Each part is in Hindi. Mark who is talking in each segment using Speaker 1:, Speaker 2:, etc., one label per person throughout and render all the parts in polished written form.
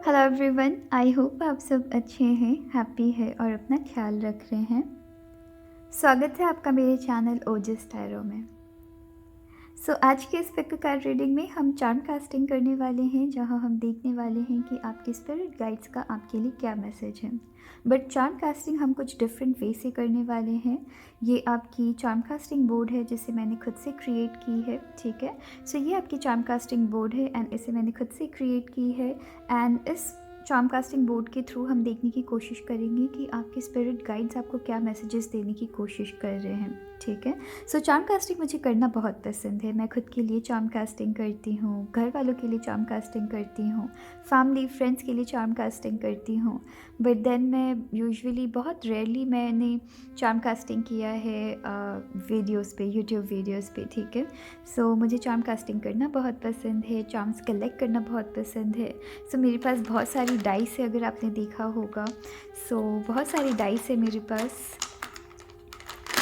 Speaker 1: हेलो एवरीवन, आई होप आप सब अच्छे हैं, हैप्पी है और अपना ख्याल रख रहे हैं। स्वागत है आपका मेरे चैनल ओजस टैरो में। आज के इस पिक कार्ड रीडिंग में हम चार्म कास्टिंग करने वाले हैं, जहां हम देखने वाले हैं कि आपके स्पिरिट गाइड्स का आपके लिए क्या मैसेज है। बट चार्म कास्टिंग हम कुछ डिफरेंट वे से करने वाले हैं। ये आपकी चार्म कास्टिंग बोर्ड है जिसे मैंने खुद से क्रिएट की है, ठीक है। ये आपकी चार्म कास्टिंग बोर्ड है एंड इसे मैंने खुद से क्रिएट की है। एंड इस चार्म कास्टिंग बोर्ड के थ्रू हम देखने की कोशिश करेंगे कि आपके स्पिरिट गाइड्स आपको क्या मैसेजेस देने की कोशिश कर रहे हैं, ठीक है। चार्म कास्टिंग मुझे करना बहुत पसंद है। मैं खुद के लिए चार्म कास्टिंग करती हूँ, घर वालों के लिए चार्म कास्टिंग करती हूँ, फैमिली फ्रेंड्स के लिए चार्म कास्टिंग करती हूँ। बट देन मैं यूजुअली बहुत रेयरली मैंने चार्म कास्टिंग किया है वीडियोस पे, यूट्यूब वीडियोस पे, ठीक है। मुझे चार्म कास्टिंग करना बहुत पसंद है, चार्म्स कलेक्ट करना बहुत पसंद है। मेरे पास बहुत सारी डाइस है, अगर आपने देखा होगा। बहुत सारी डाइस है मेरे पास।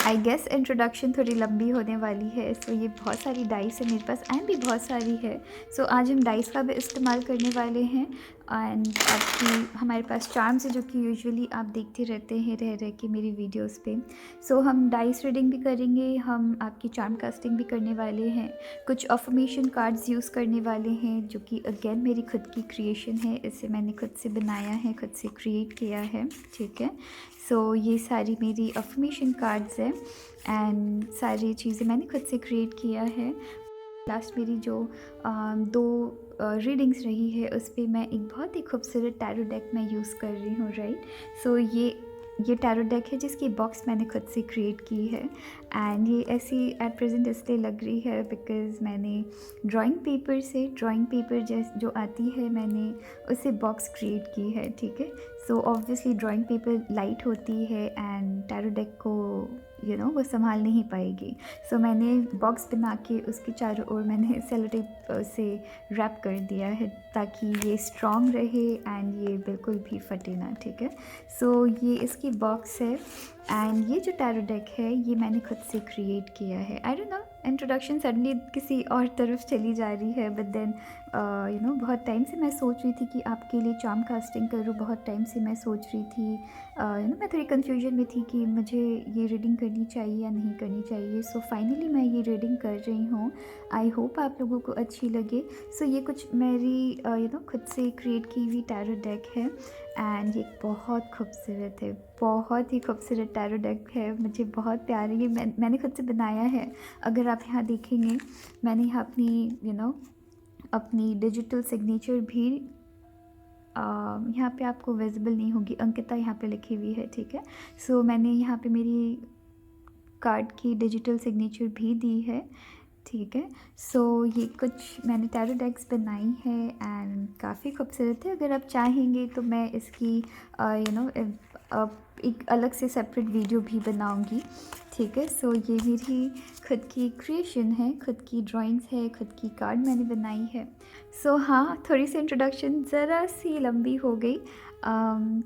Speaker 1: आई गेस इंट्रोडक्शन थोड़ी लंबी होने वाली है। ये बहुत सारी डाइस है मेरे पास, एंड भी बहुत सारी है। आज हम डाइस का भी इस्तेमाल करने वाले हैं। एंड आपकी हमारे पास चार्म्स है जो कि यूजुअली आप देखते रहते हैं रह रह के मेरी वीडियोस पे। हम डाइस रीडिंग भी करेंगे, हम आपकी चार्म कास्टिंग भी करने वाले हैं, कुछ अफर्मेशन कार्ड्स यूज़ करने वाले हैं जो कि अगेन मेरी खुद की क्रिएशन है। इसे मैंने खुद से बनाया है, खुद से क्रिएट किया है, ठीक है। ये सारी मेरी अफर्मेशन कार्ड्स है एंड सारी चीज़ें मैंने खुद से क्रिएट किया है। लास्ट मेरी जो दो रीडिंग्स रही है उस पर मैं एक बहुत ही खूबसूरत टैरो डेक मैं यूज़ कर रही हूँ, राइट। ये टैरो डेक है जिसकी बॉक्स मैंने खुद से क्रिएट की है। एंड ये ऐसी एट प्रेजेंट इसलिए लग रही है बिकॉज़ मैंने ड्राइंग पेपर जो आती है मैंने उससे बॉक्स क्रिएट की है, ठीक है। ऑब्वियसली ड्राइंग पेपर लाइट होती है एंड टैरो डेक को वो संभाल नहीं पाएगी। मैंने बॉक्स बना के उसके चारों ओर मैंने सेलो टेप से रैप कर दिया है ताकि ये स्ट्रॉन्ग रहे एंड ये बिल्कुल भी फटे ना, ठीक है। ये इसकी बॉक्स है एंड ये जो टैरो डेक है ये मैंने खुद से क्रिएट किया है। I don't know, introduction suddenly किसी और तरफ चली जा रही है, बट देन बहुत टाइम से मैं सोच रही थी कि आपके लिए चार्म कास्टिंग करूँ। बहुत टाइम से मैं सोच रही थी, मैं थोड़ी कन्फ्यूजन में थी कि मुझे ये रीडिंग करनी चाहिए या नहीं करनी चाहिए। फाइनली मैं ये रीडिंग कर रही हूँ। आई होप आप लोगों को अच्छी लगे। ये कुछ मेरी खुद से क्रिएट की हुई टैरो डेक है एंड ये बहुत खूबसूरत है, बहुत ही खूबसूरत टैरो डेक है। मुझे बहुत प्यार है ये, मैंने खुद से बनाया है। अगर आप यहाँ देखेंगे मैंने यहाँ अपनी डिजिटल सिग्नेचर भी यहाँ पे आपको विजिबल नहीं होगी, अंकिता यहाँ पे लिखी हुई है, ठीक है। मैंने यहाँ पे मेरी कार्ड की डिजिटल सिग्नेचर भी दी है, ठीक है। ये कुछ मैंने टैरो डेक्स बनाई है एंड काफ़ी खूबसूरत है। अगर आप चाहेंगे तो मैं इसकी एक अलग से सेपरेट वीडियो भी बनाऊंगी, ठीक है। ये मेरी खुद की क्रिएशन है, खुद की ड्राइंग्स है, खुद की कार्ड मैंने बनाई है। हाँ, थोड़ी सी इंट्रोडक्शन ज़रा सी लंबी हो गई।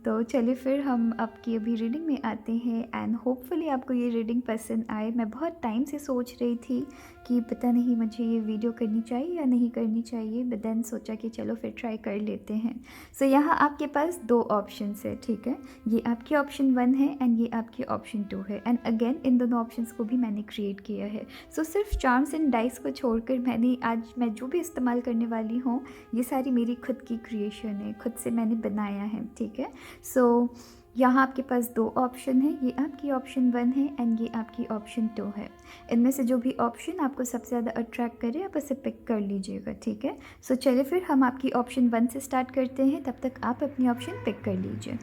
Speaker 1: तो चलिए फिर हम आपकी अभी रीडिंग में आते हैं एंड होपफुली आपको ये रीडिंग पसंद आए। मैं बहुत टाइम से सोच रही थी कि पता नहीं मुझे ये वीडियो करनी चाहिए या नहीं करनी चाहिए, बट देन सोचा कि चलो फिर ट्राई कर लेते हैं। यहाँ आपके पास दो ऑप्शंस है, ठीक है। ये आपकी ऑप्शन 1 है एंड ये आपकी ऑप्शन 2 है एंड अगेन इन दोनों ऑप्शंस को भी मैंने क्रिएट किया है। सिर्फ चार्म्स एंड डाइस को छोड़कर मैं जो भी इस्तेमाल करने वाली हूँ ये सारी मेरी खुद की क्रिएशन है, खुद से मैंने बनाया है, ठीक है। यहाँ आपके पास दो ऑप्शन है, ये आपकी ऑप्शन 1 है एंड ये आपकी ऑप्शन 2 है। इनमें से जो भी ऑप्शन आपको सबसे ज़्यादा अट्रैक्ट करे आप उसे पिक कर लीजिएगा, ठीक है। चलिए फिर हम आपकी ऑप्शन 1 से स्टार्ट करते हैं, तब तक आप अपनी ऑप्शन पिक कर लीजिए।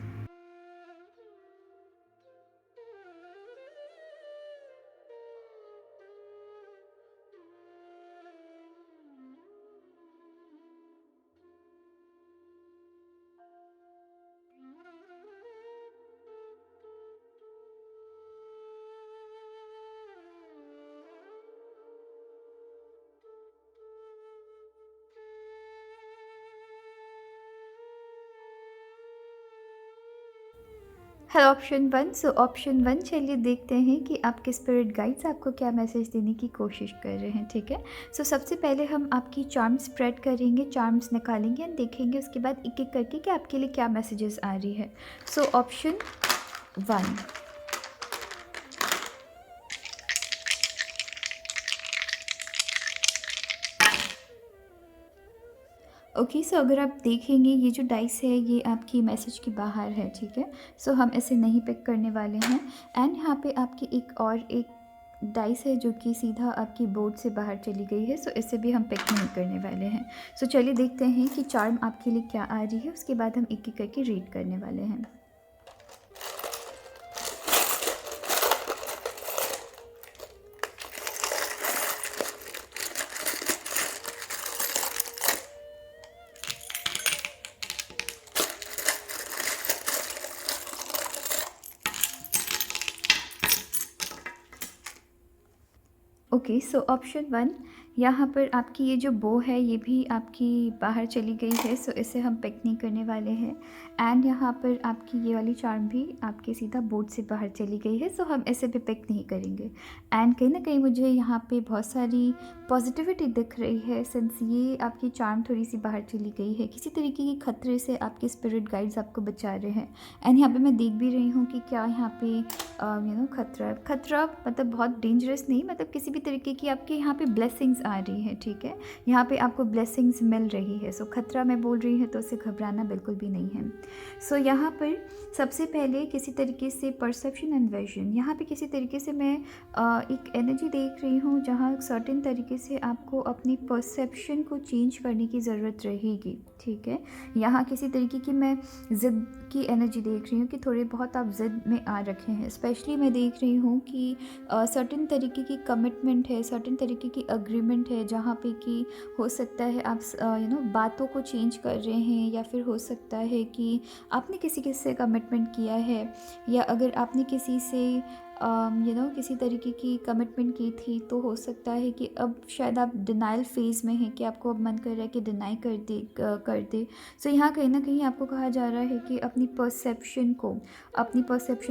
Speaker 1: Hello option one. So option one, चलिए देखते हैं कि आपके स्पिरिट गाइड्स आपको क्या मैसेज देने की कोशिश कर रहे हैं। ठीक है, सो सबसे पहले हम आपकी चार्म्स स्प्रेड करेंगे, चार्म्स निकालेंगे एंड देखेंगे उसके बाद एक एक करके कि आपके लिए क्या मैसेजेस आ रही है। So option one. ओके, सो अगर आप देखेंगे ये जो डाइस है ये आपकी मैसेज के बाहर है। ठीक है, सो हम इसे नहीं पिक करने वाले हैं। एंड यहाँ पे आपकी एक डाइस है जो कि सीधा आपकी बोर्ड से बाहर चली गई है, सो इसे भी हम पिक नहीं करने वाले हैं। सो चलिए देखते हैं कि चार्म आपके लिए क्या आ रही है, उसके बाद हम एक एक करके रीड करने वाले हैं। ओके, सो ऑप्शन वन, यहाँ पर आपकी ये जो बो है ये भी आपकी बाहर चली गई है, सो इसे हम पिक नहीं करने वाले हैं। एंड यहाँ पर आपकी ये वाली चार्म भी आपके सीधा बोर्ड से बाहर चली गई है, सो हम इसे भी पिक नहीं करेंगे। एंड कहीं ना कहीं मुझे यहाँ पे बहुत सारी पॉजिटिविटी दिख रही है, सिंस ये आपकी चार्म थोड़ी सी बाहर चली गई है। किसी तरीके की खतरे से आपके स्पिरिट गाइड्स आपको बचा रहे हैं। एंड यहाँ पे मैं देख भी रही हूँ कि क्या यहाँ पे खतरा मतलब बहुत डेंजरस नहीं, मतलब किसी भी तरीके की आपके यहाँ पे ब्लेसिंग्स आ रही है। ठीक है, यहाँ पे आपको ब्लेसिंग्स मिल रही है। सो खतरा मैं बोल रही हूँ तो उससे घबराना बिल्कुल भी नहीं है। सो यहाँ पर सबसे पहले किसी तरीके से परसेप्शन एंड विजन, यहाँ पे किसी तरीके से मैं एक एनर्जी देख रही हूँ जहाँ सर्टेन तरीके से आपको अपनी परसेप्शन को चेंज करने की ज़रूरत रहेगी। ठीक है, यहाँ किसी तरीके की मैं ज़िद की एनर्जी देख रही हूँ कि थोड़े बहुत आप ज़िद में आ रखे हैं। स्पेशली मैं देख रही हूँ कि सर्टेन तरीके की कमिटमेंट है, सर्टेन तरीके की अग्रीमेंट है, जहाँ पे कि हो सकता है आप बातों को चेंज कर रहे हैं, या फिर हो सकता है कि आपने किसी से कमिटमेंट किया है, या अगर आपने किसी से किसी तरीके की कमिटमेंट की थी तो हो सकता है कि अब शायद आप डिनाइल फेज़ में हैं कि आपको अब मन कर रहा है कि डिनाई कर दे। सो यहाँ कहीं ना कहीं आपको कहा जा रहा है कि अपनी परसेप्शन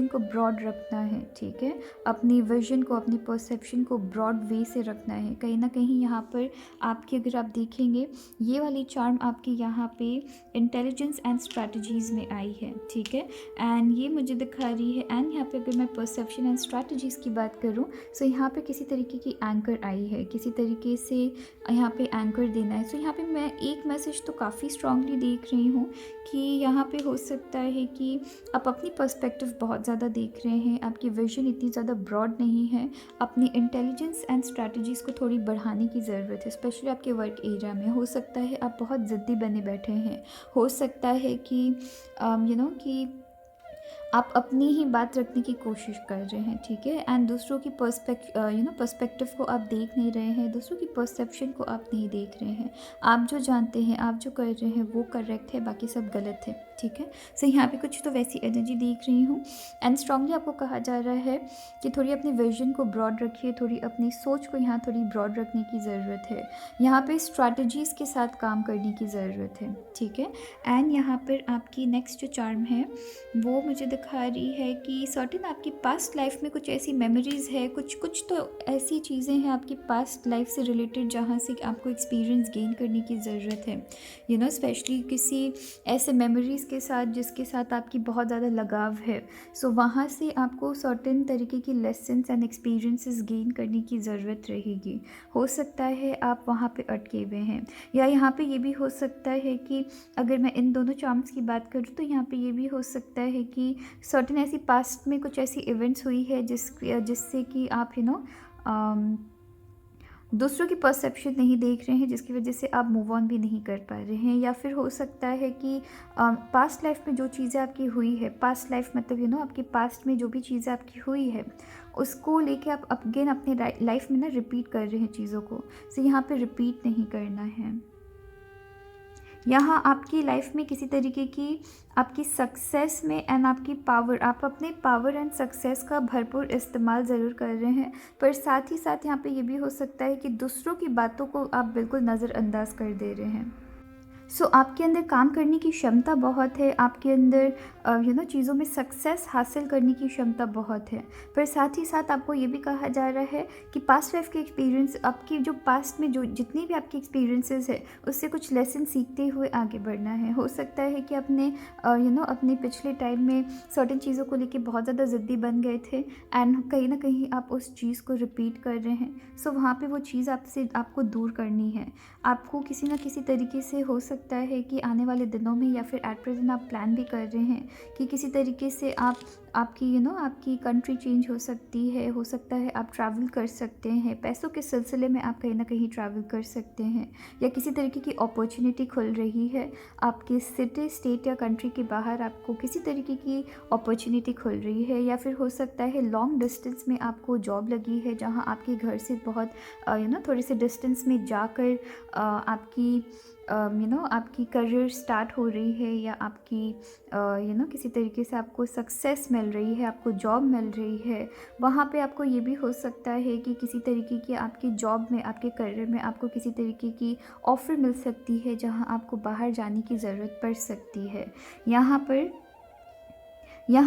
Speaker 1: को ब्रॉड रखना है। ठीक है, अपनी विजन को, अपनी परसेप्शन को ब्रॉड वे से रखना है। कहीं ना कहीं यहाँ पर आपकी, अगर आप देखेंगे, ये वाली चार्म आपकी यहाँ पे इंटेलिजेंस एंड स्ट्रैटेजीज़ में आई है। ठीक है, एंड ये मुझे दिखा रही है। एंड यहाँ पे अगर मैं परसेप्शन एंड स्ट्रैटेजीज़ की बात करूँ, सो यहाँ पे किसी तरीके की एंकर आई है, किसी तरीके से यहाँ पे एंकर देना है। सो यहाँ पे मैं एक मैसेज तो काफ़ी स्ट्रांगली देख रही हूँ कि यहाँ पे हो सकता है कि आप अपनी पर्सपेक्टिव बहुत ज़्यादा देख रहे हैं, आपकी विजन इतनी ज़्यादा ब्रॉड नहीं है। अपनी इंटेलिजेंस एंड स्ट्रैटेजीज़ को थोड़ी बढ़ाने की ज़रूरत है, स्पेशली आपके वर्क एरिया में। हो सकता है आप बहुत ज़िद्दी बने बैठे हैं, हो सकता है कि कि आप अपनी ही बात रखने की कोशिश कर रहे हैं। ठीक है, एंड दूसरों की पर्सपेक्टिव को आप देख नहीं रहे हैं, दूसरों की परसेप्शन को आप नहीं देख रहे हैं। आप जो जानते हैं, आप जो कर रहे हैं वो करेक्ट है, बाकी सब गलत है। ठीक है, सो यहाँ पे कुछ तो वैसी एनर्जी देख रही हूँ। एंड स्ट्रांगली आपको कहा जा रहा है कि थोड़ी अपनी विजन को ब्रॉड रखिए, थोड़ी अपनी सोच को यहाँ थोड़ी ब्रॉड रखने की ज़रूरत है। यहाँ पे स्ट्रैटेजीज़ के साथ काम करने की ज़रूरत है। ठीक है, एंड यहाँ पर आपकी नेक्स्ट जो चार्म है वो मुझे दिखा रही है कि सर्टेन आपकी पास्ट लाइफ में कुछ ऐसी मेमोरीज़ है, कुछ तो ऐसी चीज़ें हैं आपकी पास्ट लाइफ से रिलेटेड जहाँ से आपको एक्सपीरियंस गेन करने की ज़रूरत है। स्पेशली किसी ऐसे मेमोरीज़ के साथ जिसके साथ आपकी बहुत ज़्यादा लगाव है। सो वहाँ से आपको सर्टेन तरीके की लेसन्स एंड एक्सपीरियंसेस गेन करने की ज़रूरत रहेगी। हो सकता है आप वहाँ पे अटके हुए हैं, या यहाँ पे ये भी हो सकता है कि अगर मैं इन दोनों चार्म्स की बात करूँ तो यहाँ पे ये भी हो सकता है कि सर्टेन ऐसी पास्ट में कुछ ऐसी इवेंट्स हुई है जिससे कि आप दूसरों की परसेप्शन नहीं देख रहे हैं, जिसकी वजह से आप मूव ऑन भी नहीं कर पा रहे हैं। या फिर हो सकता है कि पास्ट लाइफ में जो चीज़ें आपकी हुई है, पास्ट लाइफ मतलब आपकी पास्ट में जो भी चीज़ें आपकी हुई है उसको लेके आप अगेन अपने लाइफ में ना रिपीट कर रहे हैं चीज़ों को। सो यहाँ पे रिपीट नहीं करना है। यहाँ आपकी लाइफ में किसी तरीके की आपकी सक्सेस में एंड आपकी पावर, आप अपने पावर एंड सक्सेस का भरपूर इस्तेमाल ज़रूर कर रहे हैं, पर साथ ही साथ यहाँ पे ये भी हो सकता है कि दूसरों की बातों को आप बिल्कुल नज़रअंदाज कर दे रहे हैं। आपके अंदर काम करने की क्षमता बहुत है, आपके अंदर चीज़ों में सक्सेस हासिल करने की क्षमता बहुत है। पर साथ ही साथ आपको ये भी कहा जा रहा है कि पास्ट लाइफ के एक्सपीरियंस, आपकी जो पास्ट में जो जितने भी आपके एक्सपीरियंसेस है, उससे कुछ लेसन सीखते हुए आगे बढ़ना है। हो सकता है कि अपने पिछले टाइम में सर्टेन चीज़ों को लेके बहुत ज़्यादा ज़िद्दी बन गए थे, एंड कहीं ना कहीं आप उस चीज़ को रिपीट कर रहे हैं। वहाँ पे वो चीज़ आपको दूर करनी है। आपको किसी ना किसी तरीके से, हो सकता है कि आने वाले दिनों में या फिर एट प्रेजेंट आप प्लान भी कर रहे हैं कि किसी तरीके से आपकी कंट्री चेंज हो सकती है, हो सकता है आप ट्रैवल कर सकते हैं, पैसों के सिलसिले में आप कहीं ना कहीं ट्रैवल कर सकते हैं, या किसी तरीके की अपॉर्चुनिटी खुल रही है आपके सिटी, स्टेट या कंट्री के बाहर, आपको किसी तरीके की अपॉर्चुनिटी खुल रही है। या फिर हो सकता है लॉन्ग डिस्टेंस में आपको जॉब लगी है, जहाँ आपके घर से बहुत थोड़े से डिस्टेंस में जाकर आपकी करियर स्टार्ट हो रही है, या आपकी किसी तरीके से आपको सक्सेस मिल रही है, आपको जॉब मिल रही है। वहाँ पे आपको ये भी हो सकता है कि किसी तरीके की आपकी जॉब में, आपके करियर में आपको किसी तरीके की ऑफ़र मिल सकती है, जहाँ आपको बाहर जाने की ज़रूरत पड़ सकती है। यहाँ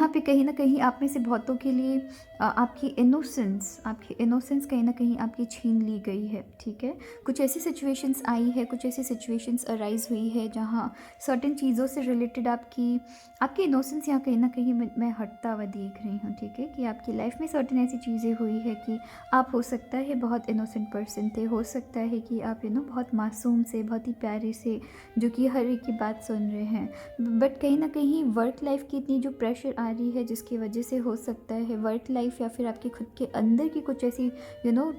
Speaker 1: पे कहीं ना कहीं आप में से बहुतों के लिए आपकी इनोसेंस कहीं ना कहीं आपकी छीन ली गई है। ठीक है, कुछ ऐसी सिचुएशंस आई है, कुछ ऐसी सिचुएशंस अराइज़ हुई है जहाँ सर्टेन चीज़ों से रिलेटेड आपकी इनोसेंस यहाँ कहीं ना कहीं मैं हटता हुआ देख रही हूँ। ठीक है, कि आपकी लाइफ में सर्टेन ऐसी चीज़ें हुई है कि आप, हो सकता है, बहुत इनोसेंट पर्सन थे, हो सकता है कि आप बहुत मासूम से, बहुत ही प्यारे से, जो कि हर एक की बात सुन रहे हैं। बट कहीं ना कहीं वर्क लाइफ की इतनी जो प्रेशर आ रही है, जिसकी वजह से हो सकता है वर्क लाइफ या फिर आपके खुद के अंदर की कुछ ऐसी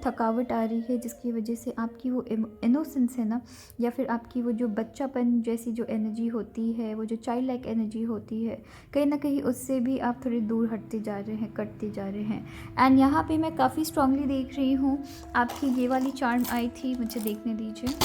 Speaker 1: थकावट आ रही है, जिसकी वजह से आपकी वो इनोसेंस है ना, या फिर आपकी वो जो बच्चापन जैसी जो एनर्जी होती है, वो जो चाइल्ड लाइक एनर्जी होती है, कहीं ना कहीं उससे भी आप थोड़े दूर हटते जा रहे हैं, कटते जा रहे हैं। एंड यहाँ पे मैं काफ़ी स्ट्रांगली देख रही हूँ, आपकी ये वाली चार्म आई थी, मुझे देखने दीजिए।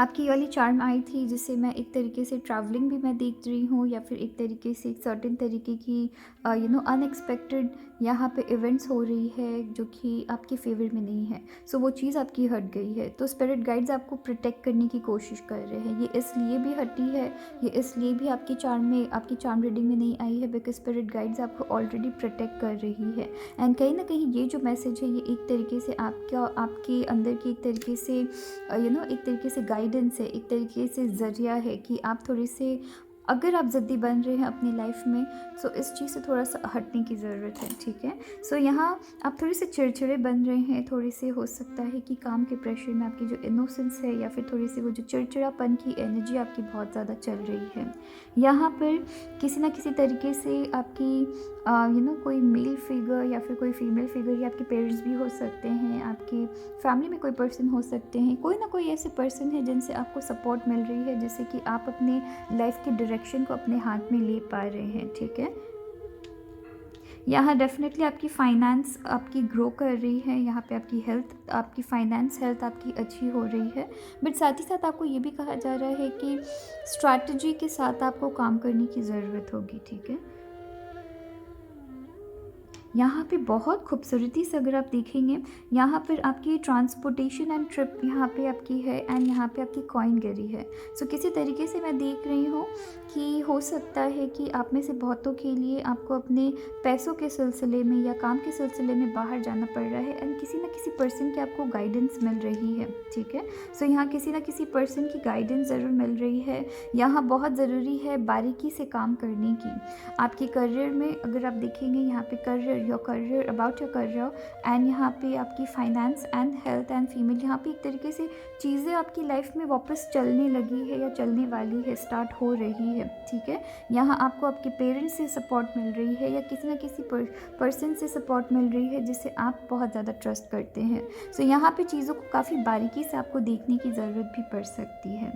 Speaker 1: आपकी ये वाली चार्म आई थी, जिससे मैं एक तरीके से ट्रैवलिंग भी मैं देख रही हूँ, या फिर एक तरीके से एक सर्टेन तरीके की अनएक्सपेक्टेड यहाँ पे इवेंट्स हो रही है, जो कि आपके फेवर में नहीं है। वो चीज़ आपकी हट गई है, तो स्पिरिट गाइड्स आपको प्रोटेक्ट करने की कोशिश कर रहे हैं। ये इसलिए भी हटी है, ये इसलिए भी आपकी चार्म रीडिंग में नहीं आई है, बिकॉज स्पिरिट गाइड्स आपको ऑलरेडी प्रोटेक्ट कर रही है। एंड कहीं ना कहीं ये जो मैसेज है, ये एक तरीके से आपके अंदर की एक तरीके से गाइडेंस है, एक तरीके से ज़रिया है कि आप थोड़े से, अगर आप ज़िद्दी बन रहे हैं अपनी लाइफ में, इस चीज़ से थोड़ा सा हटने की ज़रूरत है। ठीक है, यहाँ आप थोड़े से चिड़चिड़े बन रहे हैं, थोड़े से, हो सकता है कि काम के प्रेशर में आपकी जो इनोसेंस है, या फिर थोड़ी सी वो जो चिड़चिड़ापन की एनर्जी आपकी बहुत ज़्यादा चल रही है। यहाँ पर किसी ना किसी तरीके से आपकी कोई मेल फिगर या फिर कोई फीमेल फिगर, या आपके पेरेंट्स भी हो सकते हैं, आपकी फैमिली में कोई पर्सन हो सकते हैं, कोई ना कोई ऐसे पर्सन है जिनसे आपको सपोर्ट मिल रही है, जिससे कि आप अपने लाइफ के डायरेक्शन को अपने हाथ में ले पा रहे हैं। ठीक है, यहाँ डेफिनेटली आपकी फाइनेंस आपकी ग्रो कर रही है, यहाँ पे आपकी हेल्थ, आपकी फाइनेंस हेल्थ आपकी अच्छी हो रही है। बट साथ ही साथ आपको ये भी कहा जा रहा है कि स्ट्रैटेजी के साथ आपको काम करने की ज़रूरत होगी। ठीक है, यहाँ पे बहुत खूबसूरती से अगर आप देखेंगे, यहाँ पर आपकी ट्रांसपोर्टेशन एंड ट्रिप यहाँ पे आपकी है, एंड यहाँ पे आपकी कॉइन गिरी है। किसी तरीके से मैं देख रही हूँ कि हो सकता है कि आप में से बहुतों के लिए आपको अपने पैसों के सिलसिले में या काम के सिलसिले में बाहर जाना पड़ रहा है, एंड किसी न किसी पर्सन की आपको गाइडेंस मिल रही है। ठीक है, यहाँ किसी न किसी पर्सन की गाइडेंस ज़रूर मिल रही है। यहाँ बहुत ज़रूरी है बारीकी से काम करने की। आपके करियर में अगर आप देखेंगे, यहाँ पे career, your career, about your career, and यहाँ पे आपकी finance and health and female, यहाँ पे एक तरीके से चीज़ें आपकी लाइफ में वापस चलने लगी है, या चलने वाली है, स्टार्ट हो रही है। ठीक है, यहाँ आपको आपके पेरेंट्स से सपोर्ट मिल रही है, या किसी न किसी पर्सन से सपोर्ट मिल रही है, जिससे आप बहुत ज़्यादा ट्रस्ट करते हैं। यहाँ पे चीज़ों को काफ़ी बारीकी से आपको देखने की ज़रूरत भी पड़ सकती है।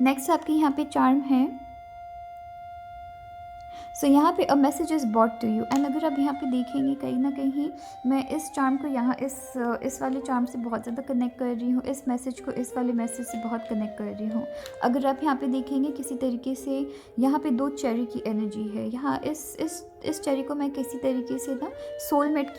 Speaker 1: नेक्स्ट आपके यहाँ पे चार्म है। सो यहाँ पे a message is bought to you. And अगर आप यहाँ पे देखेंगे कहीं ना कहीं मैं इस चार्म को यहाँ इस वाले चार्म से बहुत ज़्यादा कनेक्ट कर रही हूँ, इस मैसेज को इस वाले मैसेज से बहुत कनेक्ट कर रही हूँ। अगर आप यहाँ पे देखेंगे किसी तरीके से यहाँ पे 2 चेरी की एनर्जी है। यहाँ इस चेरी को मैं किसी तरीके से ना सोलमेट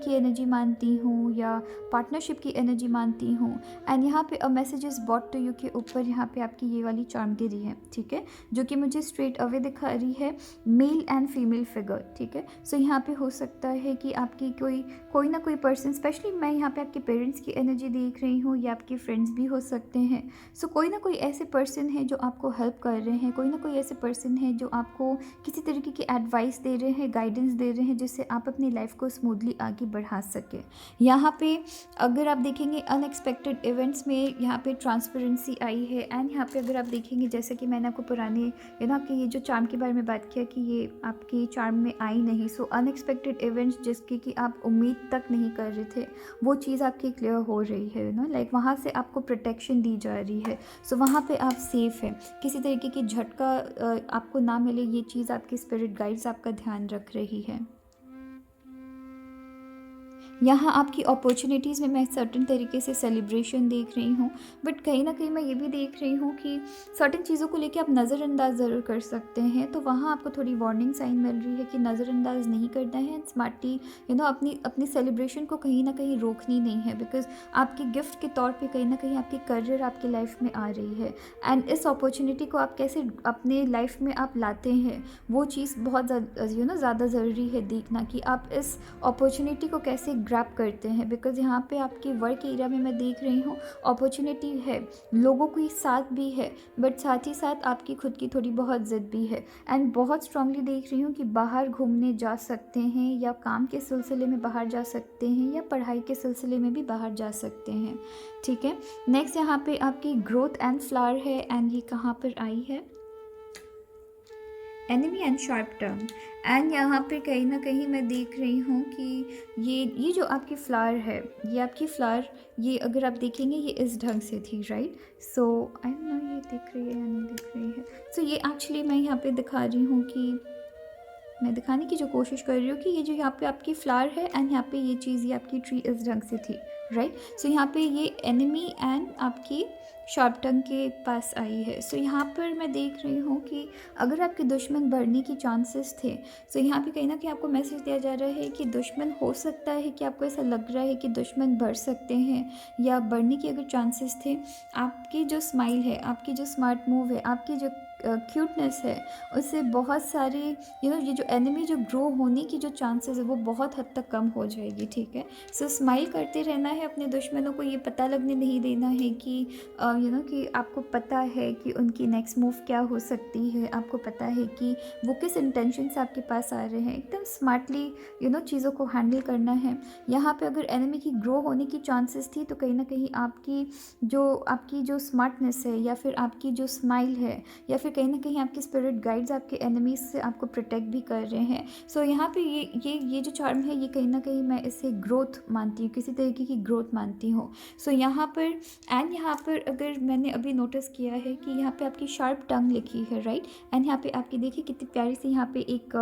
Speaker 1: की एनर्जी मानती हूँ या पार्टनरशिप की एनर्जी मानती हूँ। एंड यहाँ पे a message is bought to you के ऊपर यहाँ पे आपकी ये वाली चार्म गिरी है, ठीक है, जो कि मुझे स्ट्रेट अवे दिखा रही है मेल एंड फीमेल फिगर, ठीक है। सो यहाँ पे हो सकता है कि आपकी कोई ना कोई पर्सन, स्पेशली मैं यहाँ पे आपके पेरेंट्स की एनर्जी देख रही हूँ या आपके फ्रेंड्स भी हो सकते हैं। सो कोई ना कोई ऐसे पर्सन है जो आपको हेल्प कर रहे हैं, कोई ना कोई ऐसे पर्सन है जो आपको किसी तरीके की एडवाइस दे रहे हैं, गाइडेंस दे रहे हैं, जिससे आप अपनी लाइफ को स्मूथली आगे बढ़ा सकें। यहाँ पे अगर आप देखेंगे अनएक्सपेक्टेड इवेंट्स में यहाँ पे ट्रांसपेरेंसी आई है। एंड यहाँ पे अगर आप देखेंगे जैसे कि मैंने आपको पुराने आपके ये जो चार्म के बारे में बात किया कि ये आपकी चार्म में आई नहीं। सो अनएक्सपेक्टेड इवेंट्स जिसकी कि आप उम्मीद तक नहीं कर रहे थे, वो चीज़ आपकी क्लियर हो रही है लाइक वहाँ से आपको प्रोटेक्शन दी जा रही है। सो वहाँ पे आप सेफ़ हैं, किसी तरीके की झटका आपको ना मिले, ये चीज़ आपकी स्पिरिट गाइड्स आपका ध्यान रख रही है। यहाँ आपकी अपॉर्चुनिटीज़ में मैं सर्टन तरीके से सेलिब्रेशन देख रही हूँ, बट कहीं ना कहीं मैं ये भी देख रही हूँ कि सर्टन चीज़ों को लेके आप नज़रअंदाज ज़रूर कर सकते हैं। तो वहाँ आपको थोड़ी वार्निंग साइन मिल रही है कि नज़रअंदाज नहीं करना है, स्मार्टली अपनी सेलिब्रेशन को कहीं ना कहीं रोकनी नहीं है, बिकॉज आपकी गिफ्ट के तौर पर कहीं ना कहीं आपकी करियर आपकी लाइफ में आ रही है। एंड इस अपॉर्चुनिटी को आप कैसे अपने लाइफ में आप लाते हैं, वो चीज़ बहुत ज़्यादा ज़रूरी है देखना कि आप इस अपॉर्चुनिटी को कैसे ग्रैब करते हैं। बिकॉज यहाँ पे आपके वर्क एरिया में मैं देख रही हूँ अपॉर्चुनिटी है, लोगों की साथ भी है, बट साथ ही साथ आपकी खुद की थोड़ी बहुत ज़िद भी है। एंड बहुत स्ट्रांगली देख रही हूँ कि बाहर घूमने जा सकते हैं या काम के सिलसिले में बाहर जा सकते हैं या पढ़ाई के सिलसिले में भी बाहर जा सकते हैं, ठीक है। नेक्स्ट यहाँ पे आपकी ग्रोथ एंड फ्लावर है। एंड ये कहाँ पर आई है, enemy and sharp term. And यहाँ पे कहीं ना कहीं मैं देख रही हूँ कि ये जो आपकी फ्लावर है, ये आपकी फ्लावर, ये अगर आप देखेंगे ये इस ढंग से थी, right. So I don't know ये दिख रही है या नहीं दिख रही है। सो ये एक्चुअली मैं यहाँ पे दिखा रही हूँ कि मैं दिखाने की जो कोशिश कर रही हूँ कि ये जो यहाँ पे आपकी फ्लावर है एंड यहाँ पे ये चीज़, ये आपकी ट्री इस ढंग से थी, राइट। सो यहाँ पे ये एनिमी एंड आपकी शार्प टंग के पास आई है। सो यहाँ पर मैं देख रही हूँ कि अगर आपके दुश्मन बढ़ने की चांसेस थे, सो यहाँ पे कहीं ना कहीं आपको मैसेज दिया जा रहा है कि दुश्मन, हो सकता है कि आपको ऐसा लग रहा है कि दुश्मन बढ़ सकते हैं या बढ़ने की अगर चांसेस थे, आपकी जो स्माइल है, आपकी जो स्मार्ट मूव है, आपकी जो क्यूटनेस है, उससे बहुत सारी ये जो एनिमी जो ग्रो होने की जो चांसेस है वो बहुत हद तक कम हो जाएगी, ठीक है। सो स्माइल करते रहना है, अपने दुश्मनों को ये पता लगने नहीं देना है कि कि आपको पता है कि उनकी नेक्स्ट मूव क्या हो सकती है, आपको पता है कि वो किस इंटेंशन से आपके पास आ रहे हैं। एकदम स्मार्टली चीज़ों को हैंडल करना है। यहाँ पे अगर एनिमी की ग्रो होने की चांसेस थी, तो कहीं ना कहीं आपकी जो स्मार्टनेस है या फिर आपकी जो स्माइल है या फिर कहीं ना कहीं आपके स्पिरिट गाइड्स आपके एनिमीज से आपको प्रोटेक्ट भी कर रहे हैं। सो यहाँ पे ये जो चार्म है, ये कहीं ना कहीं मैं इसे ग्रोथ मानती हूँ, किसी तरीके की ग्रोथ मानती हूँ। सो यहाँ पर अगर मैंने अभी नोटिस किया है कि यहाँ पे आपकी शार्प टंग लिखी है, राइट। एंड यहाँ पे आपकी देखिए कितनी प्यारी सी यहाँ पे एक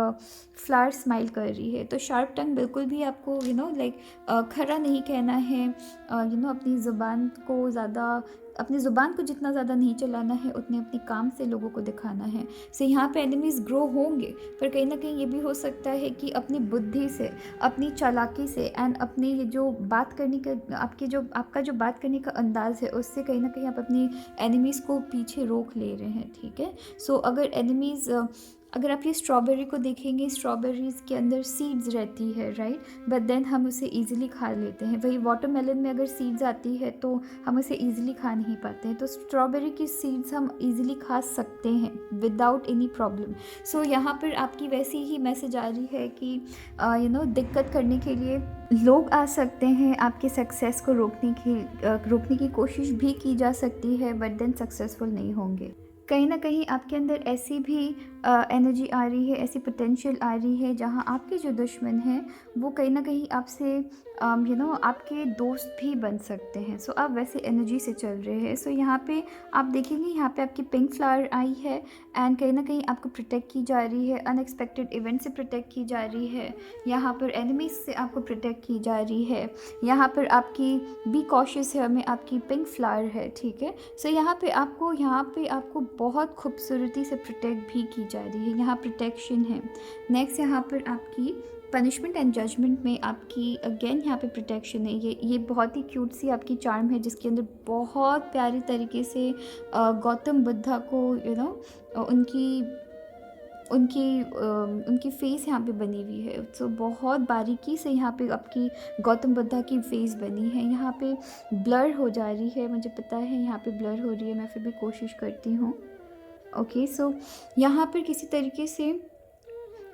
Speaker 1: फ्लावर स्माइल कर रही है। तो शार्प टंग बिल्कुल भी आपको खरा नहीं कहना है, अपनी ज़ुबान को जितना ज़्यादा नहीं चलाना है, उतने अपने काम से लोगों को दिखाना है। सो यहाँ पे एनिमीज़ ग्रो होंगे, पर कहीं ना कहीं ये भी हो सकता है कि अपनी बुद्धि से, अपनी चालाकी से एंड अपने ये जो बात करने का आपका जो बात करने का अंदाज़ है, उससे कहीं ना कहीं आप अपनी एनिमीज़ को पीछे रोक ले रहे हैं, ठीक है। सो अगर आप ये स्ट्रॉबेरी को देखेंगे, स्ट्रॉबेरीज़ के अंदर सीड्स रहती है, राइट, बट देन हम उसे ईजिली खा लेते हैं। वही वाटरमेलन में अगर सीड्स आती है तो हम उसे ईजिली खा नहीं पाते हैं। तो स्ट्रॉबेरी की सीड्स हम ईजिली खा सकते हैं विदाउट एनी प्रॉब्लम। सो यहाँ पर आपकी वैसी ही मैसेज आ रही है कि दिक्कत करने के लिए लोग आ सकते हैं, आपके सक्सेस को रोकने की कोशिश भी की जा सकती है, बट देन सक्सेसफुल नहीं होंगे। कहीं ना कहीं आपके अंदर ऐसी भी एनर्जी आ रही है, ऐसी पोटेंशियल आ रही है जहाँ आपके जो दुश्मन हैं वो कहीं ना कहीं आपसे आपके दोस्त भी बन सकते हैं। सो आप वैसे एनर्जी से चल रहे हैं। सो यहाँ पे आप देखेंगे, यहाँ पे आपकी पिंक फ्लावर आई है एंड कहीं ना कहीं आपको प्रोटेक्ट की जा रही है, अनएक्सपेक्टेड इवेंट से प्रोटेक्ट की जा रही है, यहाँ पर एनिमीज से आपको प्रोटेक्ट की जा रही है, यहाँ पर आपकी बी कॉशियस है में आपकी पिंक फ्लावर है, ठीक है। सो यहाँ पे आपको बहुत खूबसूरती से प्रोटेक्ट भी की जा रही है, यहाँ प्रोटेक्शन है। नेक्स्ट यहाँ पर आपकी पनिशमेंट एंड जजमेंट में आपकी अगेन यहाँ पे प्रोटेक्शन है। ये बहुत ही क्यूट सी आपकी चार्म है जिसके अंदर बहुत प्यारी तरीके से गौतम बुद्धा को उनकी उनकी उनकी फेस यहाँ पे बनी हुई है। सो बहुत बारीकी से यहाँ पे आपकी गौतम बुद्धा की फेस बनी है। यहाँ पे ब्लर हो जा रही है, मुझे पता है यहाँ पे ब्लर हो रही है, मैं फिर भी कोशिश करती हूँ। ओके, सो यहाँ पर किसी तरीके से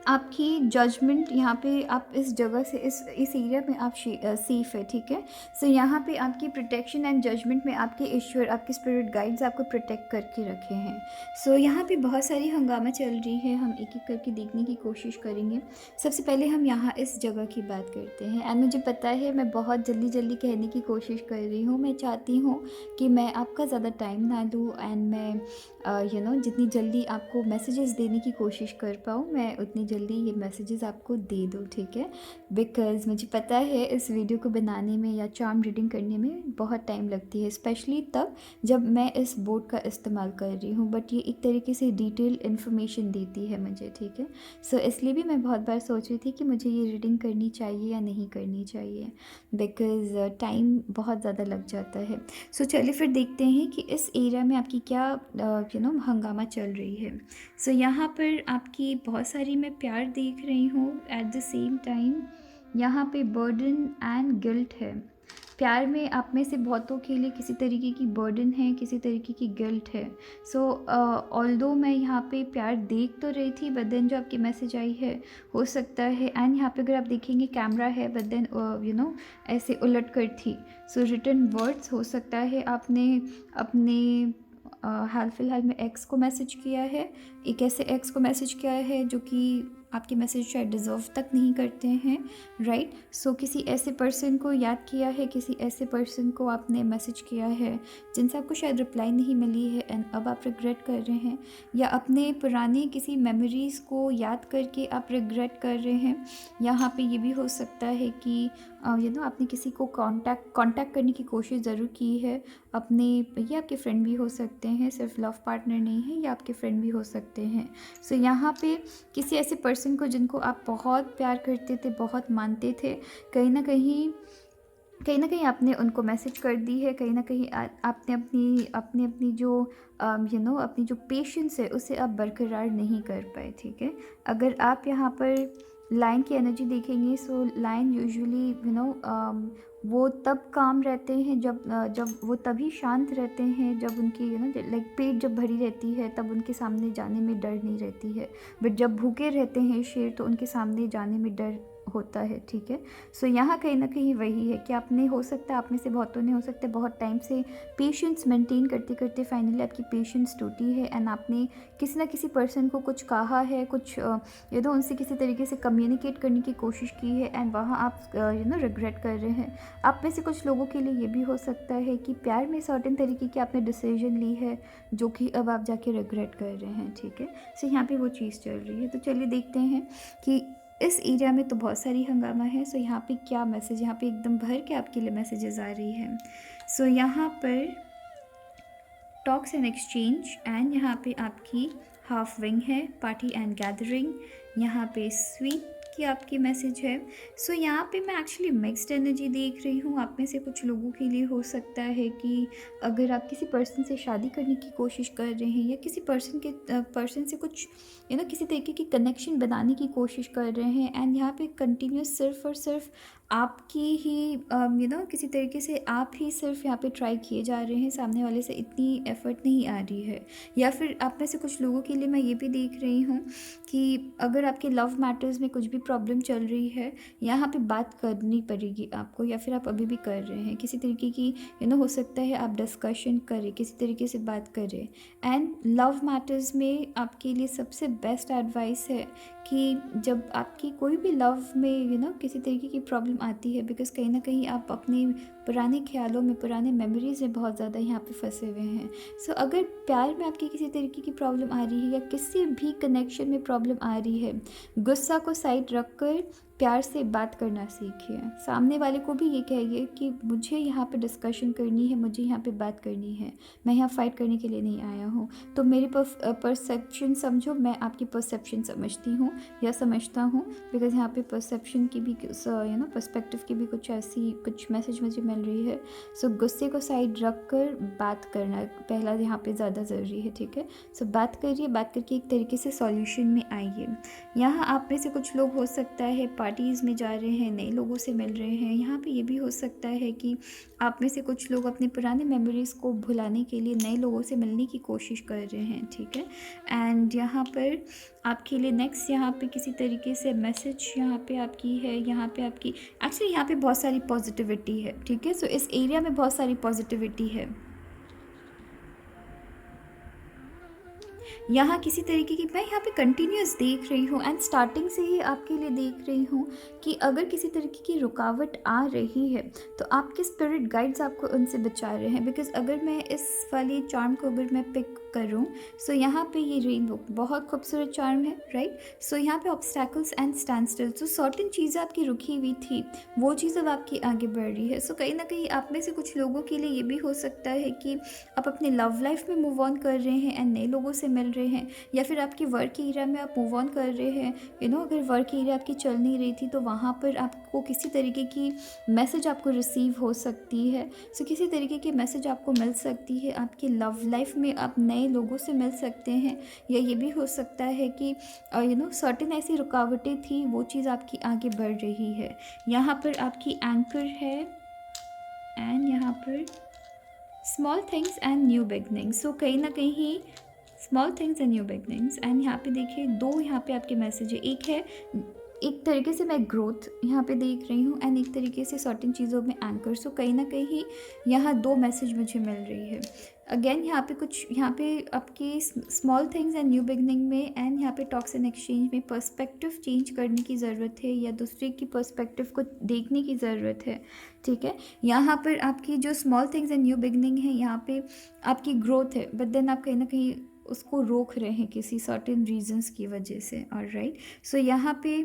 Speaker 1: आपकी जजमेंट, यहाँ पे आप इस जगह से इस एरिया में आप सेफ़ है, ठीक है। सो यहाँ पे आपकी प्रोटेक्शन एंड जजमेंट में आपके ईश्वर, आपके स्पिरिट गाइड्स आपको प्रोटेक्ट करके रखे हैं। सो यहाँ पे बहुत सारी हंगामा चल रही है, हम एक एक करके देखने की कोशिश करेंगे। सबसे पहले हम यहाँ इस जगह की बात करते हैं। एंड मुझे पता है मैं बहुत जल्दी कहने की कोशिश कर रही हूँ। मैं चाहती हूँ कि मैं आपका ज़्यादा टाइम ना लूँ एंड मैं जितनी जल्दी आपको मैसेजेस देने की कोशिश कर पाऊँ, मैं उतनी जल्दी ये मैसेजेस आपको दे दूँ, ठीक है। बिकॉज़ मुझे पता है इस वीडियो को बनाने में या चार्म रीडिंग करने में बहुत टाइम लगती है, स्पेशली तब जब मैं इस बोर्ड का इस्तेमाल कर रही हूँ, बट ये एक तरीके से डिटेल इन्फॉर्मेशन देती है मुझे, ठीक है। सो इसलिए भी मैं बहुत बार सोच रही थी कि मुझे ये रीडिंग करनी चाहिए या नहीं करनी चाहिए, बिकॉज़ टाइम बहुत ज़्यादा लग जाता है। सो चलिए फिर देखते हैं कि इस एरिया में आपकी क्या हंगामा चल रही है। सो यहाँ पर आपकी बहुत सारी मैं प्यार देख रही हूँ, एट द सेम टाइम यहाँ पे बर्डन एंड गिल्ट है। प्यार में आप में से बहुतों के लिए किसी तरीके की बर्डन है, किसी तरीके की गिल्ट है। सो ऑल्दो मैं यहाँ पे प्यार देख तो रही थी, बट देन जो आपकी मैसेज आई है हो सकता है, एंड यहाँ पे अगर आप देखेंगे कैमरा है, बट देन ऐसे उलट कर थी। सो रिटन वर्ड्स हो सकता है आपने अपने हाल फिलहाल में एक्स को मैसेज किया है, एक ऐसे एक्स को मैसेज किया है जो कि आपके मैसेज शायद डिज़र्व तक नहीं करते हैं, राइट। सो किसी ऐसे पर्सन को याद किया है, किसी ऐसे पर्सन को आपने मैसेज किया है जिनसे आपको शायद रिप्लाई नहीं मिली है एंड अब आप रिग्रेट कर रहे हैं, या अपने पुराने किसी मेमोरीज़ को याद करके आप रिग्रेट कर रहे हैं। यहाँ पे ये भी हो सकता है कि आपने किसी को कांटेक्ट करने की कोशिश ज़रूर की है अपने, ये आपके फ्रेंड भी हो सकते हैं, सिर्फ लव पार्टनर नहीं है, ये आपके फ्रेंड भी हो सकते हैं। सो यहाँ पे किसी ऐसे पर्सन को जिनको आप बहुत प्यार करते थे, बहुत मानते थे, कहीं ना कहीं आपने उनको मैसेज कर दी है, कहीं ना कहीं आपने अपनी जो अपनी जो पेशेंस है उसे आप बरकरार नहीं कर पाए, ठीक है। अगर आप यहाँ पर लायन की एनर्जी देखेंगे, सो लायन यूजुअली वो तब काम रहते हैं जब वो तभी शांत रहते हैं जब उनकी लाइक पेट जब भरी रहती है, तब उनके सामने जाने में डर नहीं रहती है। बट जब भूखे रहते हैं शेर, तो उनके सामने जाने में डर होता है, ठीक है। सो यहाँ कहीं ना कहीं वही है कि आपने, हो सकता है आप में से बहुतों ने, हो सकता है बहुत टाइम से पेशेंस मेंटेन करते करते फाइनली आपकी पेशेंस टूटी है एंड आपने किसी ना किसी पर्सन को कुछ कहा है, कुछ उनसे किसी तरीके से कम्युनिकेट करने की कोशिश की है एंड वहाँ आप रिग्रेट कर रहे हैं। आप में से कुछ लोगों के लिए ये भी हो सकता है कि प्यार में सर्टेन तरीके की आपने डिसीजन ली है जो कि अब आप जाके रिग्रेट कर रहे हैं, ठीक है। सो यहाँ पे वो चीज़ चल रही है। तो चलिए देखते हैं कि इस एरिया में तो बहुत सारी हंगामा है। सो यहाँ पे क्या मैसेज, यहाँ पे एकदम भर के आपके लिए मैसेजेस आ रही हैं। सो यहाँ पर टॉक्स एंड एक्सचेंज एंड यहाँ पे आपकी हाफ विंग है, पार्टी एंड गैदरिंग, यहाँ पे स्वीट की आपकी मैसेज है। सो यहाँ पे मैं एक्चुअली मिक्स्ड एनर्जी देख रही हूँ। आप में से कुछ लोगों के लिए हो सकता है कि अगर आप किसी पर्सन से शादी करने की कोशिश कर रहे हैं या किसी पर्सन से कुछ किसी तरीके की कनेक्शन बनाने की कोशिश कर रहे हैं एंड यहाँ पे कंटिन्यूस सिर्फ और सिर्फ आपकी ही किसी तरीके से आप ही सिर्फ यहाँ पे ट्राई किए जा रहे हैं, सामने वाले से इतनी एफ़र्ट नहीं आ रही है। या फिर आप में से कुछ लोगों के लिए मैं ये भी देख रही हूँ कि अगर आपके लव मैटर्स में कुछ भी प्रॉब्लम चल रही है, यहाँ पे बात करनी पड़ेगी आपको, या फिर आप अभी भी कर रहे हैं किसी तरीके की हो सकता है आप डिस्कशन करें, किसी तरीके से बात करें। एंड लव मैटर्स में आपके लिए सबसे बेस्ट एडवाइस है कि जब आपकी कोई भी लव में किसी तरीके की प्रॉब्लम आती है, बिकॉज़ कहीं ना कहीं आप अपने पुराने ख्यालों में, पुराने मेमोरीज़ में बहुत ज़्यादा यहाँ पे फंसे हुए हैं। सो अगर प्यार में आपकी किसी तरीके की प्रॉब्लम आ रही है या किसी भी कनेक्शन में प्रॉब्लम आ रही है, गुस्सा को साइड रख कर प्यार से बात करना सीखिए। सामने वाले को भी ये कहिए कि मुझे यहाँ पे डिस्कशन करनी है, मुझे यहाँ पे बात करनी है, मैं यहाँ फ़ाइट करने के लिए नहीं आया हूँ। तो मेरी परसेप्शन समझो, मैं आपकी परसेप्शन समझती हूँ या समझता हूँ, बिकॉज़ यहाँ पे परसेप्शन की भी पर्सपेक्टिव की भी कुछ मैसेज मुझे मिल रही है। सो गुस्से को साइड रख कर बात करना पहला यहाँ पे ज़्यादा ज़रूरी है, ठीक है। सो बात करिए, बात करके एक तरीके से सॉल्यूशन में आइए। यहाँ आप में से कुछ लोग हो सकता है पार्टीज़ में जा रहे हैं, नए लोगों से मिल रहे हैं। यहाँ पे ये भी हो सकता है कि आप में से कुछ लोग अपने पुराने मेमोरीज़ को भुलाने के लिए नए लोगों से मिलने की कोशिश कर रहे हैं, ठीक है। एंड यहाँ पर आपके लिए नेक्स्ट यहाँ पे किसी तरीके से मैसेज यहाँ पे आपकी है, यहाँ पे आपकी एक्चुअली यहाँ पे बहुत सारी पॉजिटिविटी है, ठीक है। सो इस एरिया में बहुत सारी पॉजिटिविटी है। यहाँ किसी तरीके की मैं यहाँ पे कंटिन्यूस देख रही हूँ एंड स्टार्टिंग से ही आपके लिए देख रही हूँ कि अगर किसी तरीके की रुकावट आ रही है तो आपके स्पिरिट गाइड्स आपको उनसे बचा रहे हैं। बिकॉज अगर मैं इस वाली चार्म को अगर मैं पिक करूँ, सो यहाँ पे ये रेनबो बहुत खूबसूरत चार्म है, राइट। सो यहाँ पे ऑब्स्टैकल्स एंड स्टैंड स्टिल, तो सर्टेन चीज़ें आपकी रुकी हुई थी, वो चीज़ अब आपकी आगे बढ़ रही है। सो कहीं ना कहीं आप में से कुछ लोगों के लिए ये भी हो सकता है कि आप अपने लव लाइफ में मूव ऑन कर रहे हैं एंड नए लोगों से मिल रहे हैं, या फिर आपकी वर्क एरिया में आप मूव ऑन कर रहे हैं। अगर वर्क एरिया आपकी चल नहीं रही थी तो वहाँ पर आपको किसी तरीके की मैसेज आपको रिसीव हो सकती है। सो किसी तरीके की मैसेज आपको मिल सकती है, आपकी लव लाइफ में आप नए लोगों से मिल सकते हैं। या ये भी हो सकता है कि सर्टेन ऐसी रुकावटें थी, वो चीज़ आपकी आगे बढ़ रही है। यहाँ पर आपकी एंकर है एंड यहाँ पर small things and new beginnings. So कहीं ना कहीं small things and new beginnings. And यहाँ पे देखिए दो यहाँ पे आपके मैसेज है। एक है एक तरीके से मैं ग्रोथ यहाँ पे देख रही हूँ एंड एक तरीके से सर्टेन चीज़ों में एंकर। सो कहीं ना कहीं यहाँ दो मैसेज मुझे मिल रही है। अगेन यहाँ पे आपकी small things and new beginning में एंड यहाँ पे टॉक्स एंड एक्सचेंज में पर्सपेक्टिव चेंज करने की ज़रूरत है या दूसरे की पर्सपेक्टिव को देखने की ज़रूरत है, ठीक है। यहाँ पर आपकी जो small things and new beginning है, यहाँ पे आपकी ग्रोथ है, बट देन आप कहीं ना कहीं उसको रोक रहे हैं किसी सर्टेन रीजंस की वजह से, ऑलराइट। सो यहाँ पे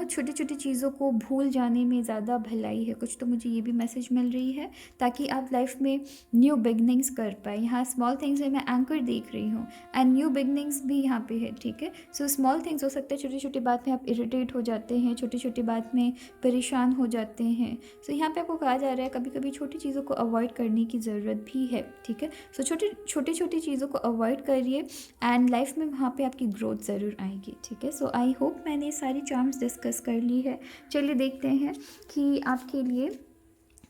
Speaker 1: छोटी छोटी चीज़ों को भूल जाने में ज़्यादा भलाई है कुछ, तो मुझे ये भी मैसेज मिल रही है ताकि आप लाइफ में न्यू बिगनिंग्स कर पाए। यहाँ स्मॉल थिंग्स में मैं एंकर देख रही हूँ एंड न्यू बिगनिंग्स भी यहाँ पे है, ठीक है। सो स्मॉल थिंग्स हो सकता है छोटी छोटी बात में आप इरिटेट हो जाते हैं, छोटी छोटी बात में परेशान हो जाते हैं। सो यहाँ पे आपको कहा जा रहा है कभी कभी छोटी चीज़ों को अवॉइड करने की ज़रूरत भी है, ठीक है। सो छोटी छोटी चीज़ों को अवॉइड करिए एंड लाइफ में वहाँ पे आपकी ग्रोथ ज़रूर आएगी, ठीक है। सो आई होप मैंने सारी चार्म्स डिस्कस कर ली है। चलिए देखते हैं कि आपके लिए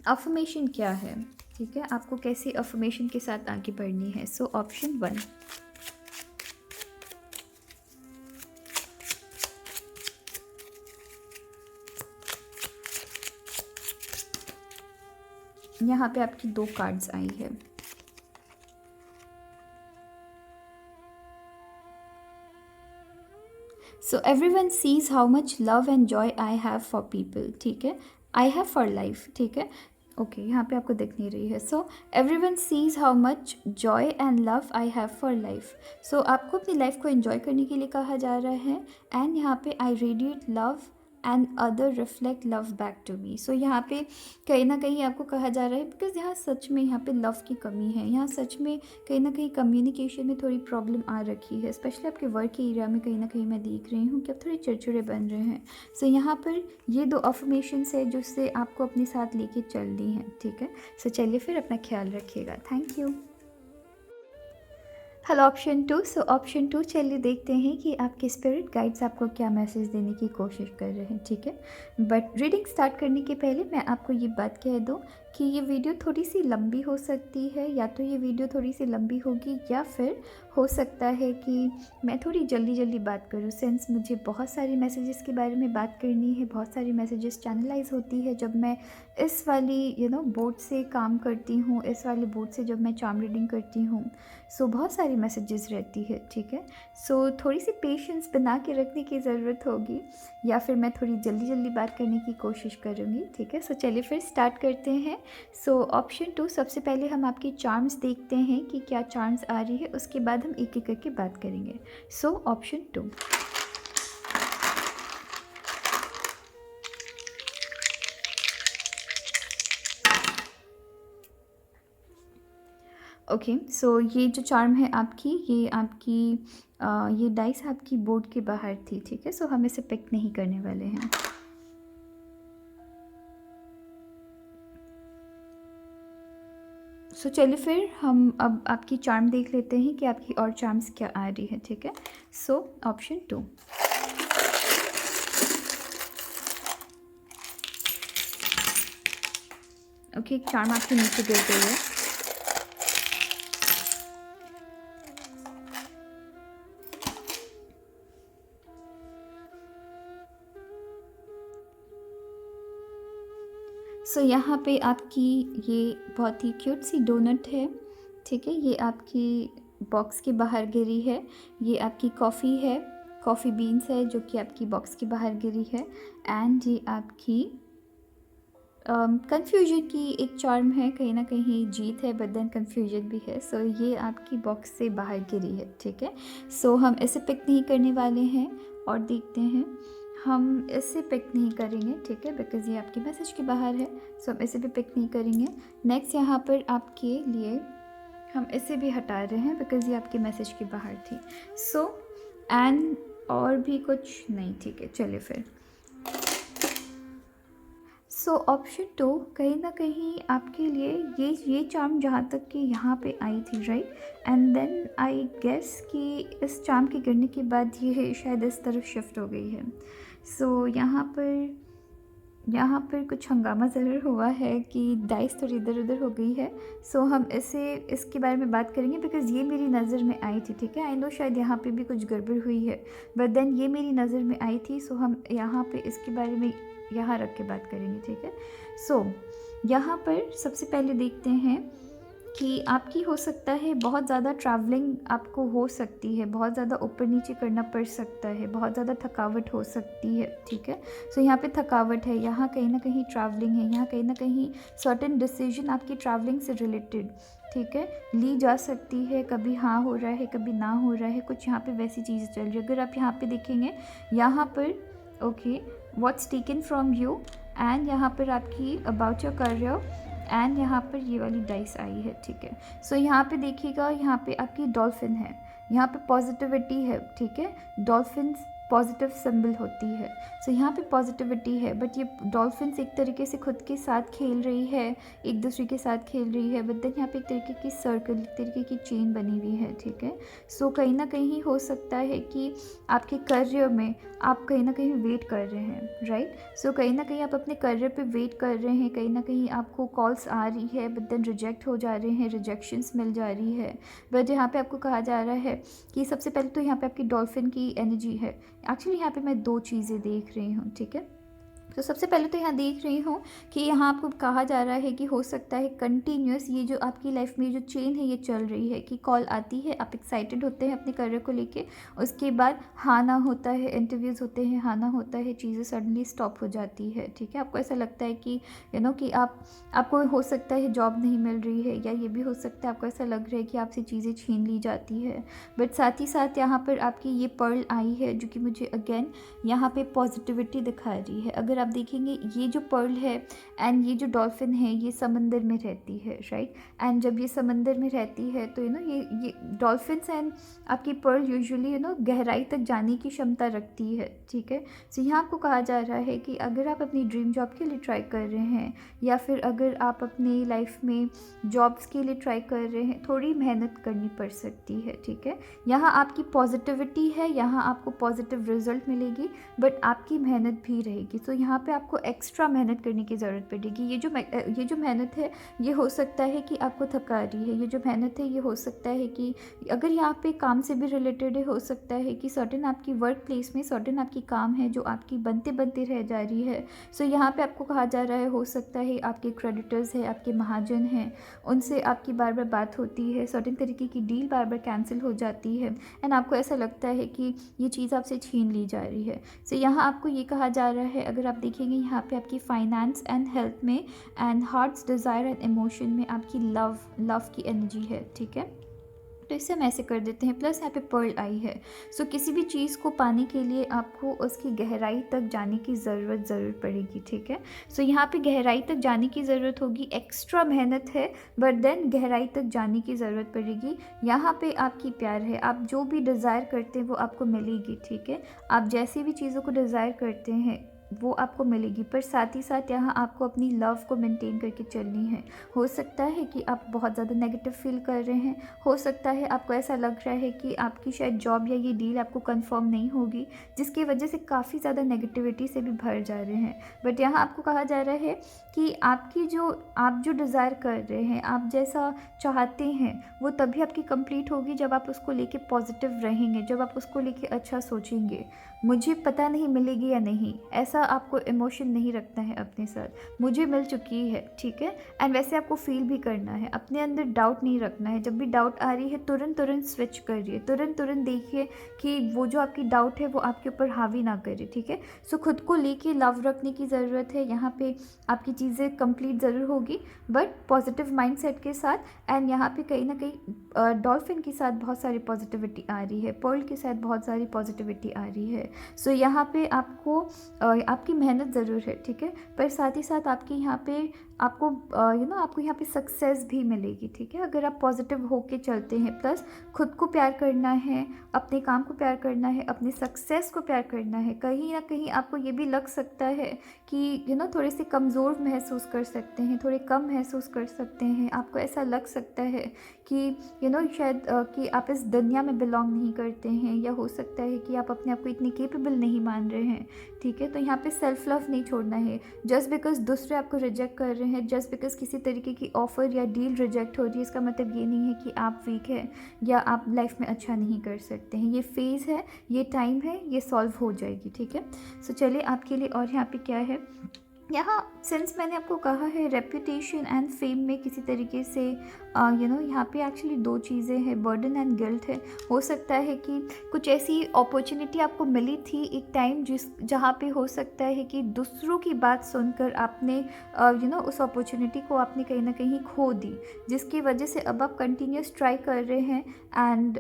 Speaker 1: अफर्मेशन क्या है, ठीक है। आपको कैसे अफर्मेशन के साथ आगे बढ़नी है। सो ऑप्शन 1, यहाँ पे आपकी 2 कार्ड्स आई है। So everyone sees how much love and joy I have for people, ठीक है। आई हैव फॉर लाइफ, ठीक है। ओके यहाँ पे आपको दिख नहीं रही है। So everyone sees how much joy and love I have for life. So आपको अपनी लाइफ को एंजॉय करने के लिए कहा जा रहा है एंड यहाँ पे I radiate love and other reflect love back to me. So यहाँ पे कहीं ना कहीं आपको कहा जा रहा है बिकॉज यहाँ सच में यहाँ पे लव की कमी है, यहाँ सच में कहीं ना कहीं कम्युनिकेशन में थोड़ी प्रॉब्लम आ रखी है, स्पेशली आपके वर्क के एरिया में कहीं ना कहीं मैं देख रही हूँ कि आप थोड़े चिड़चिड़े बन रहे हैं। सो यहाँ पर ये 2 अफर्मेशंस है जिससे आपको अपने साथ लेके चलनी है, ठीक है। सो चलिए फिर अपना ख्याल रखिएगा। Thank you. Hello option two. So option two, चलिए देखते हैं कि आपके स्पिरिट गाइड्स आपको क्या मैसेज देने की कोशिश कर रहे हैं, ठीक है। बट रीडिंग स्टार्ट करने के पहले मैं आपको ये बात कह दूँ कि ये वीडियो थोड़ी सी लंबी हो सकती है, या तो ये वीडियो थोड़ी सी लंबी होगी, या फिर हो सकता है कि मैं थोड़ी जल्दी जल्दी बात करूँ, सेंस मुझे बहुत सारी मैसेजेस के बारे में बात करनी है, बहुत सारी मैसेजेस चैनलाइज होती है जब मैं इस वाली बोर्ड से काम करती हूँ, इस वाली बोर्ड से जब मैं चार्म रीडिंग करती हूँ। सो बहुत सारी मैसेजेस रहती है, ठीक है। सो थोड़ी सी पेशेंस बना के रखने की ज़रूरत होगी, या फिर मैं थोड़ी जल्दी जल्दी बात करने की कोशिश करूँगी, ठीक है। सो चलिए फिर स्टार्ट करते हैं। सो ऑप्शन टू, सबसे पहले हम आपकी चार्म्स देखते हैं कि क्या चार्म्स आ रही है, उसके बाद हम एक एक करके बात करेंगे। So option two. Okay, so ये जो चार्म है आपकी, ये आपकी ये डाइस आपकी बोर्ड के बाहर थी, ठीक है। सो हम इसे पिक नहीं करने वाले हैं। सो चलिए फिर हम अब आपकी चार्म देख लेते हैं कि आपकी और चार्म्स क्या आ रही है, ठीक है। So option two. ओके, एक चार्म आपके नीचे गिर गई है। सो यहाँ पे आपकी ये बहुत ही क्यूट सी डोनट है, ठीक है। ये आपकी बॉक्स के बाहर गिरी है। ये आपकी कॉफ़ी है, कॉफ़ी बीन्स है जो कि आपकी बॉक्स के बाहर गिरी है। एंड ये आपकी कन्फ्यूजन की एक चार्म है, कहीं ना कहीं जीत है बट देन कन्फ्यूजन भी है। सो ये आपकी बॉक्स से बाहर गिरी है, ठीक है। सो हम इसे पिक नहीं करने वाले हैं और देखते हैं, हम इसे पिक नहीं करेंगे, ठीक है, बिकॉज़ ये आपके मैसेज के बाहर है। सो हम इसे भी पिक नहीं करेंगे। नेक्स्ट यहाँ पर आपके लिए हम इसे भी हटा रहे हैं बिकॉज़ ये आपके मैसेज के बाहर थी। सो एंड और भी कुछ नहीं, ठीक है। चलिए फिर सो ऑप्शन टू, कहीं ना कहीं आपके लिए ये चार्म जहाँ तक कि यहाँ पे आई थी, right. And then I guess कि इस चार्म के गिरने के बाद ये शायद इस तरफ शिफ्ट हो गई है। सो यहाँ पर कुछ हंगामा ज़रूर हुआ है कि डाइस थोड़ी इधर उधर हो गई है। सो हम इसके बारे में बात करेंगे बिकॉज़ ये मेरी नज़र में आई थी, ठीक है। आई नो शायद यहाँ पे भी कुछ गड़बड़ हुई है, बट देन ये मेरी नज़र में आई थी। सो हम यहाँ पे इसके बारे में यहाँ रख के बात करेंगे, ठीक है। सो यहाँ पर सबसे पहले देखते हैं कि आपकी हो सकता है बहुत ज़्यादा ट्रैवलिंग आपको हो सकती है, बहुत ज़्यादा ऊपर नीचे करना पड़ सकता है, बहुत ज़्यादा थकावट हो सकती है, ठीक है। सो यहाँ पे थकावट है, यहाँ कहीं ना कहीं ट्रैवलिंग है, यहाँ कहीं ना कहीं सर्टेन डिसीजन आपकी ट्रैवलिंग से रिलेटेड, ठीक है, ली जा सकती है। कभी हाँ हो रहा है, कभी ना हो रहा है, कुछ यहाँ पे वैसी चीज़ें चल रही है। अगर आप यहाँ पे देखेंगे, यहाँ पर okay, what's taken from you, and यहाँ पर आपकी अबाउट योर करियर, एंड यहाँ पर ये वाली डाइस आई है, ठीक है। सो यहाँ पे देखिएगा, यहाँ पे आपकी डॉल्फिन है, यहाँ पे पॉजिटिविटी है, ठीक है। डॉल्फिन पॉजिटिव सिंबल होती है। सो यहाँ पे पॉजिटिविटी है, बट ये डॉल्फिन्स एक तरीके से खुद के साथ खेल रही है, एक दूसरे के साथ खेल रही है, बट देन यहाँ पे एक तरीके की सर्कल, एक तरीके की चेन बनी हुई है, ठीक है। सो कहीं ना कहीं हो सकता है कि आपके करियर में आप कहीं ना कहीं वेट कर रहे हैं, राइट। सो कहीं ना कहीं आप अपने करियर पे वेट कर रहे हैं, कहीं ना कहीं आपको कॉल्स आ रही है बट देन रिजेक्ट हो जा रहे हैं, रिजेक्शंस मिल जा रही है। बट यहाँ पे आपको कहा जा रहा है कि सबसे पहले तो यहाँ पे आपकी डॉल्फिन की एनर्जी है। एक्चुअली यहाँ पे मैं दो चीज़ें देख रही हूँ, ठीक है। तो सबसे पहले तो यहाँ देख रही हूँ कि यहाँ आपको कहा जा रहा है कि हो सकता है कंटिन्यूस ये जो आपकी लाइफ में जो चेन है ये चल रही है, कि कॉल आती है, आप एक्साइटेड होते हैं अपने करियर को लेके, उसके बाद हाँ ना होता है, इंटरव्यूज़ होते हैं, हाँ ना होता है, चीज़ें सडनली स्टॉप हो जाती है, ठीक है। आपको ऐसा लगता है कि कि आपको हो सकता है जॉब नहीं मिल रही है, या ये भी हो सकता है आपको ऐसा लग रहा है कि आपसे चीज़ें छीन ली जाती है। बट साथ ही साथ यहाँ पर आपकी ये पर्ल आई है जो कि मुझे अगेन यहाँ पे पॉजिटिविटी दिखा रही है। अगर आप देखेंगे ये जो पर्ल है एंड ये जो डॉल्फिन है ये समंदर में रहती है, राइट। एंड जब ये समंदर में रहती है तो ये डॉल्फिन्स एंड आपकी पर्ल यूजुअली गहराई तक जाने की क्षमता रखती है, ठीक है। सो यहाँ आपको कहा जा रहा है कि अगर आप अपनी ड्रीम जॉब के लिए ट्राई कर रहे हैं या फिर अगर आप अपनी लाइफ में जॉब्स के लिए ट्राई कर रहे हैं, थोड़ी मेहनत करनी पड़ सकती है, ठीक है। यहाँ आपकी पॉजिटिविटी है, यहाँ आपको पॉजिटिव रिजल्ट मिलेगी, बट आपकी मेहनत भी रहेगी। सो यहाँ पे आपको एक्स्ट्रा मेहनत करने की ज़रूरत पड़ेगी। ये जो मेहनत है ये हो सकता है कि आपको थका रही है, ये जो मेहनत है ये हो सकता है कि अगर यहाँ पे काम से भी रिलेटेड है, हो सकता है कि सर्टेन आपकी वर्क प्लेस में सर्टेन आपकी काम है जो आपकी बनते बनते रह जा रही है। सो यहाँ पे आपको कहा जा रहा है हो सकता है आपके क्रेडिटर्स है, आपके महाजन हैं, उनसे आपकी बार बार बात होती है, सर्टेन तरीके की डील बार बार कैंसिल हो जाती है एंड आपको ऐसा लगता है कि ये चीज़ आपसे छीन ली जा रही है। सो यहाँ आपको ये कहा जा रहा है, अगर आप देखेंगे यहाँ पे आपकी फाइनेंस एंड हेल्थ में and hearts desire and emotion में आपकी लव की एनर्जी है, ठीक है। तो इसे हम ऐसे कर देते हैं। प्लस यहाँ पे पर्ल आई है। सो किसी भी चीज़ को पाने के लिए आपको उसकी गहराई तक जाने की ज़रूर पड़ेगी, ठीक है। सो यहाँ पे गहराई तक जाने की ज़रूरत होगी, एक्स्ट्रा मेहनत है बट देन गहराई तक जाने की ज़रूरत पड़ेगी। यहाँ पे आपकी प्यार है, आप जो भी डिज़ायर करते हैं वो आपको मिलेगी, ठीक है। आप जैसी भी चीज़ों को डिज़ायर करते हैं वो आपको मिलेगी, पर साथ ही साथ यहाँ आपको अपनी लव को मेंटेन करके चलनी है। हो सकता है कि आप बहुत ज़्यादा नेगेटिव फील कर रहे हैं, हो सकता है आपको ऐसा लग रहा है कि आपकी शायद जॉब या ये डील आपको कंफर्म नहीं होगी, जिसकी वजह से काफ़ी ज़्यादा नेगेटिविटी से भी भर जा रहे हैं। बट यहाँ आपको कहा जा रहा है कि आप जो डिज़ायर कर रहे हैं, आप जैसा चाहते हैं वो तभी आपकी कंप्लीट होगी जब आप उसको लेके पॉजिटिव रहेंगे, जब आप उसको लेके अच्छा सोचेंगे। मुझे पता नहीं मिलेगी या नहीं, ऐसा आपको इमोशन नहीं रखना है अपने साथ, मुझे मिल चुकी है, ठीक है। एंड वैसे आपको फील भी करना है, अपने अंदर डाउट नहीं रखना है। जब भी डाउट आ रही है तुरंत स्विच करिए, तुरंत देखिए कि वो जो आपकी डाउट है वो आपके ऊपर हावी ना करे, ठीक है। सो खुद को लेके लव रखने की ज़रूरत है। यहाँ पे आपकी चीज़ें कंप्लीट ज़रूर होगी बट पॉजिटिव माइंडसेट के साथ। एंड यहाँ पे कहीं ना कहीं डॉल्फिन के साथ बहुत सारी पॉजिटिविटी आ रही है, पर्ल के साथ बहुत सारी पॉजिटिविटी आ रही है। सो यहाँ पे आपको आपकी मेहनत ज़रूर है, ठीक है, पर साथ ही साथ आपकी यहाँ पे आपको आपको यहाँ पे सक्सेस भी मिलेगी, ठीक है, अगर आप पॉजिटिव होके चलते हैं। प्लस खुद को प्यार करना है, अपने काम को प्यार करना है, अपने सक्सेस को प्यार करना है। कहीं ना कहीं आपको ये भी लग सकता है कि थोड़े से कमज़ोर महसूस कर सकते हैं, थोड़े कम महसूस कर सकते हैं। आपको ऐसा लग सकता है कि शायद कि आप इस दुनिया में बिलोंग नहीं करते हैं, या हो सकता है कि आप अपने आप को इतने केपेबल नहीं मान रहे हैं, ठीक है। तो यहाँ पे सेल्फ लव नहीं छोड़ना है। जस्ट बिकॉज दूसरे आपको रिजेक्ट कर रहे हैं, जस्ट बिकॉज किसी तरीके की ऑफ़र या डील रिजेक्ट हो रही है, इसका मतलब ये नहीं है कि आप वीक हैं या आप लाइफ में अच्छा नहीं कर सकते हैं। ये फेज़ है, ये टाइम है, ये सॉल्व हो जाएगी, ठीक है। सो चलिए आपके लिए और यहाँ पे क्या है, यहाँ सिंस मैंने आपको कहा है रेपुटेशन एंड फेम में किसी तरीके से यहाँ पे एक्चुअली दो चीज़ें हैं, बर्डन एंड गिल्ट है। हो सकता है कि कुछ ऐसी अपॉर्चुनिटी आपको मिली थी एक टाइम जहाँ पे हो सकता है कि दूसरों की बात सुनकर आपने उस अपॉर्चुनिटी को आपने कहीं ना कहीं खो दी, जिसकी वजह से अब आप कंटिन्यूस ट्राई कर रहे हैं। एंड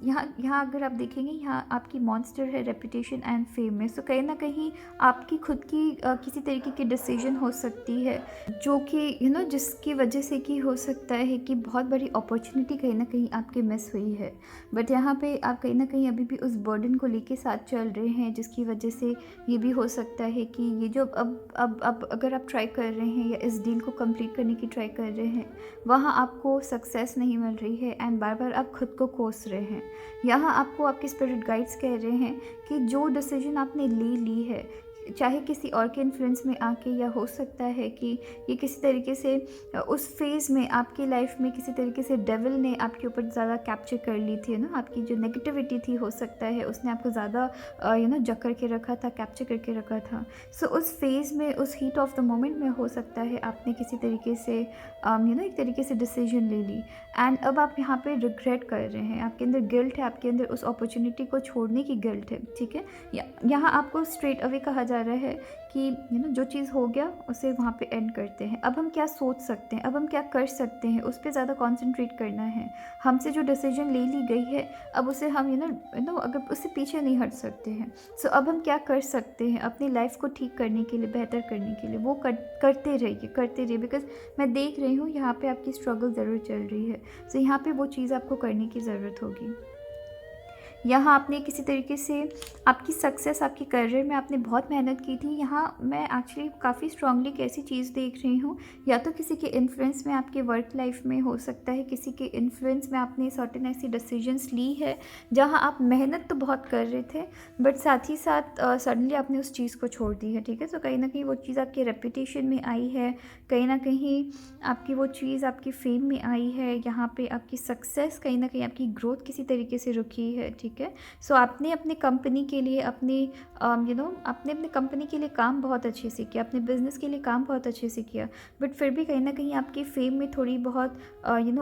Speaker 1: यहाँ अगर आप देखेंगे यहाँ आपकी मॉन्स्टर है रेपुटेशन एंड फेम में। सो कहीं ना कहीं आपकी खुद की किसी तरीके की डिसीजन हो सकती है जो कि जिसकी वजह से कि हो सकता है कि बहुत बड़ी अपॉर्चुनिटी कहीं ना कहीं आपके मिस हुई है। बट यहाँ पे आप कहीं ना कहीं अभी भी उस बर्डन को लेके साथ चल रहे हैं, जिसकी वजह से ये भी हो सकता है कि ये जो अब अगर आप ट्राई कर रहे हैं या इस डील को कंप्लीट करने की ट्राई कर रहे हैं, वहाँ आपको सक्सेस नहीं मिल रही है एंड बार बार आप खुद को कोस रहे हैं। यहाँ आपको आपके स्पिरिट गाइड्स कह रहे हैं कि जो डिसीजन आपने ले ली है, चाहे किसी और के इन्फ्लुएंस में आके, या हो सकता है कि ये किसी तरीके से उस फेज़ में आपकी लाइफ में किसी तरीके से डेविल ने आपके ऊपर ज़्यादा कैप्चर कर ली थी आपकी जो नेगेटिविटी थी, हो सकता है उसने आपको ज़्यादा जकड़ के रखा था, कैप्चर करके रखा था। सो उस फेज़ में, उस हीट ऑफ द मोमेंट में हो सकता है आपने किसी तरीके से एक तरीके से डिसीजन ले ली एंड अब आप यहाँ पे रिग्रेट कर रहे हैं, आपके अंदर गिल्ट है, आपके अंदर उस अपॉर्चुनिटी को छोड़ने की गिल्ट है, ठीक है। यहाँ आपको स्ट्रेट अवे कहा जा जा रहा है कि जो चीज़ हो गया उसे वहाँ पे एंड करते हैं। अब हम क्या सोच सकते हैं, अब हम क्या कर सकते हैं, उस पे ज़्यादा कंसंट्रेट करना है। हमसे जो डिसीजन ले ली गई है, अब उसे हम अगर उससे पीछे नहीं हट सकते हैं। सो अब हम क्या कर सकते हैं अपनी लाइफ को ठीक करने के लिए, बेहतर करने के लिए, वो करते रहिए। बिकॉज मैं देख रही हूँ यहाँ पे आपकी स्ट्रगल ज़रूर चल रही है। सो यहाँ पे वो चीज़ आपको करने की ज़रूरत होगी। यहाँ आपने किसी तरीके से आपकी सक्सेस, आपके करियर में आपने बहुत मेहनत की थी। यहाँ मैं एक्चुअली काफ़ी स्ट्रांगली एक ऐसी चीज़ देख रही हूँ, या तो किसी के इन्फ्लुएंस में आपके वर्क लाइफ में हो सकता है, किसी के इन्फ्लुएंस में आपने सर्टेन ऐसी डिसीजंस ली है जहाँ आप मेहनत तो बहुत कर रहे थे, बट साथ ही साथ सडनली आपने उस चीज़ को छोड़ दी है। ठीक है, तो कहीं ना कहीं वो चीज़ आपके रेपुटेशन में आई है, कहीं ना कहीं आपकी वो चीज़ आपकी फेम में आई है। यहाँ पे आपकी सक्सेस, कहीं ना कहीं आपकी ग्रोथ किसी तरीके से रुकी है। ठीक है, सो आपने अपनी कंपनी के लिए आपने अपने कंपनी के लिए काम बहुत अच्छे से किया, अपने बिजनेस के लिए काम बहुत अच्छे से किया, बट फिर भी कहीं ना कहीं आपकी फेम में थोड़ी बहुत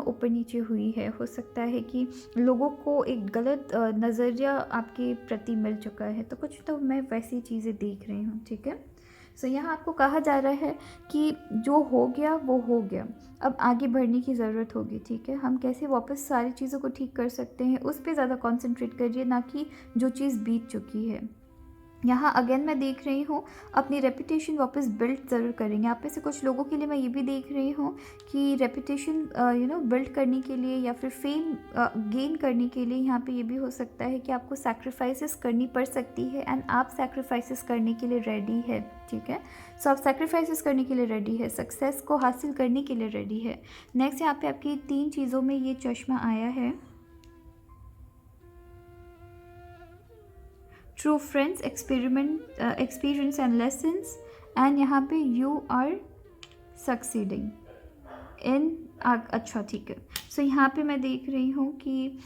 Speaker 1: ऊपर नीचे हुई है। हो सकता है कि लोगों को एक गलत नज़रिया आपके प्रति मिल चुका है, तो कुछ तो मैं वैसी चीज़ें देख रही हूँ। ठीक है, सो यहाँ आपको कहा जा रहा है कि जो हो गया वो हो गया, अब आगे बढ़ने की ज़रूरत होगी। ठीक है, हम कैसे वापस सारी चीज़ों को ठीक कर सकते हैं, उस पर ज़्यादा कंसंट्रेट करिए, ना कि जो चीज़ बीत चुकी है। यहाँ अगेन मैं देख रही हूँ अपनी रेपुटेशन वापस बिल्ड ज़रूर करेंगे। आप में से कुछ लोगों के लिए मैं ये भी देख रही हूँ कि रेपुटेशन बिल्ड करने के लिए या फिर फेम गेन करने के लिए यहाँ पे ये भी हो सकता है कि आपको सैक्रिफाइसेस करनी पड़ सकती है, एंड आप सैक्रिफाइसेस करने के लिए रेडी है। ठीक है, सो आप सैक्रिफाइसेस करने के लिए रेडी है, सक्सेस को हासिल करने के लिए रेडी है। नेक्स्ट यहाँ पे आपकी 3 चीज़ों में ये चश्मा आया है, true friends, experience and lessons, and यहाँ पे यू आर सक्सीडिंग इन। अच्छा ठीक है, सो यहाँ पे मैं देख रही हूँ कि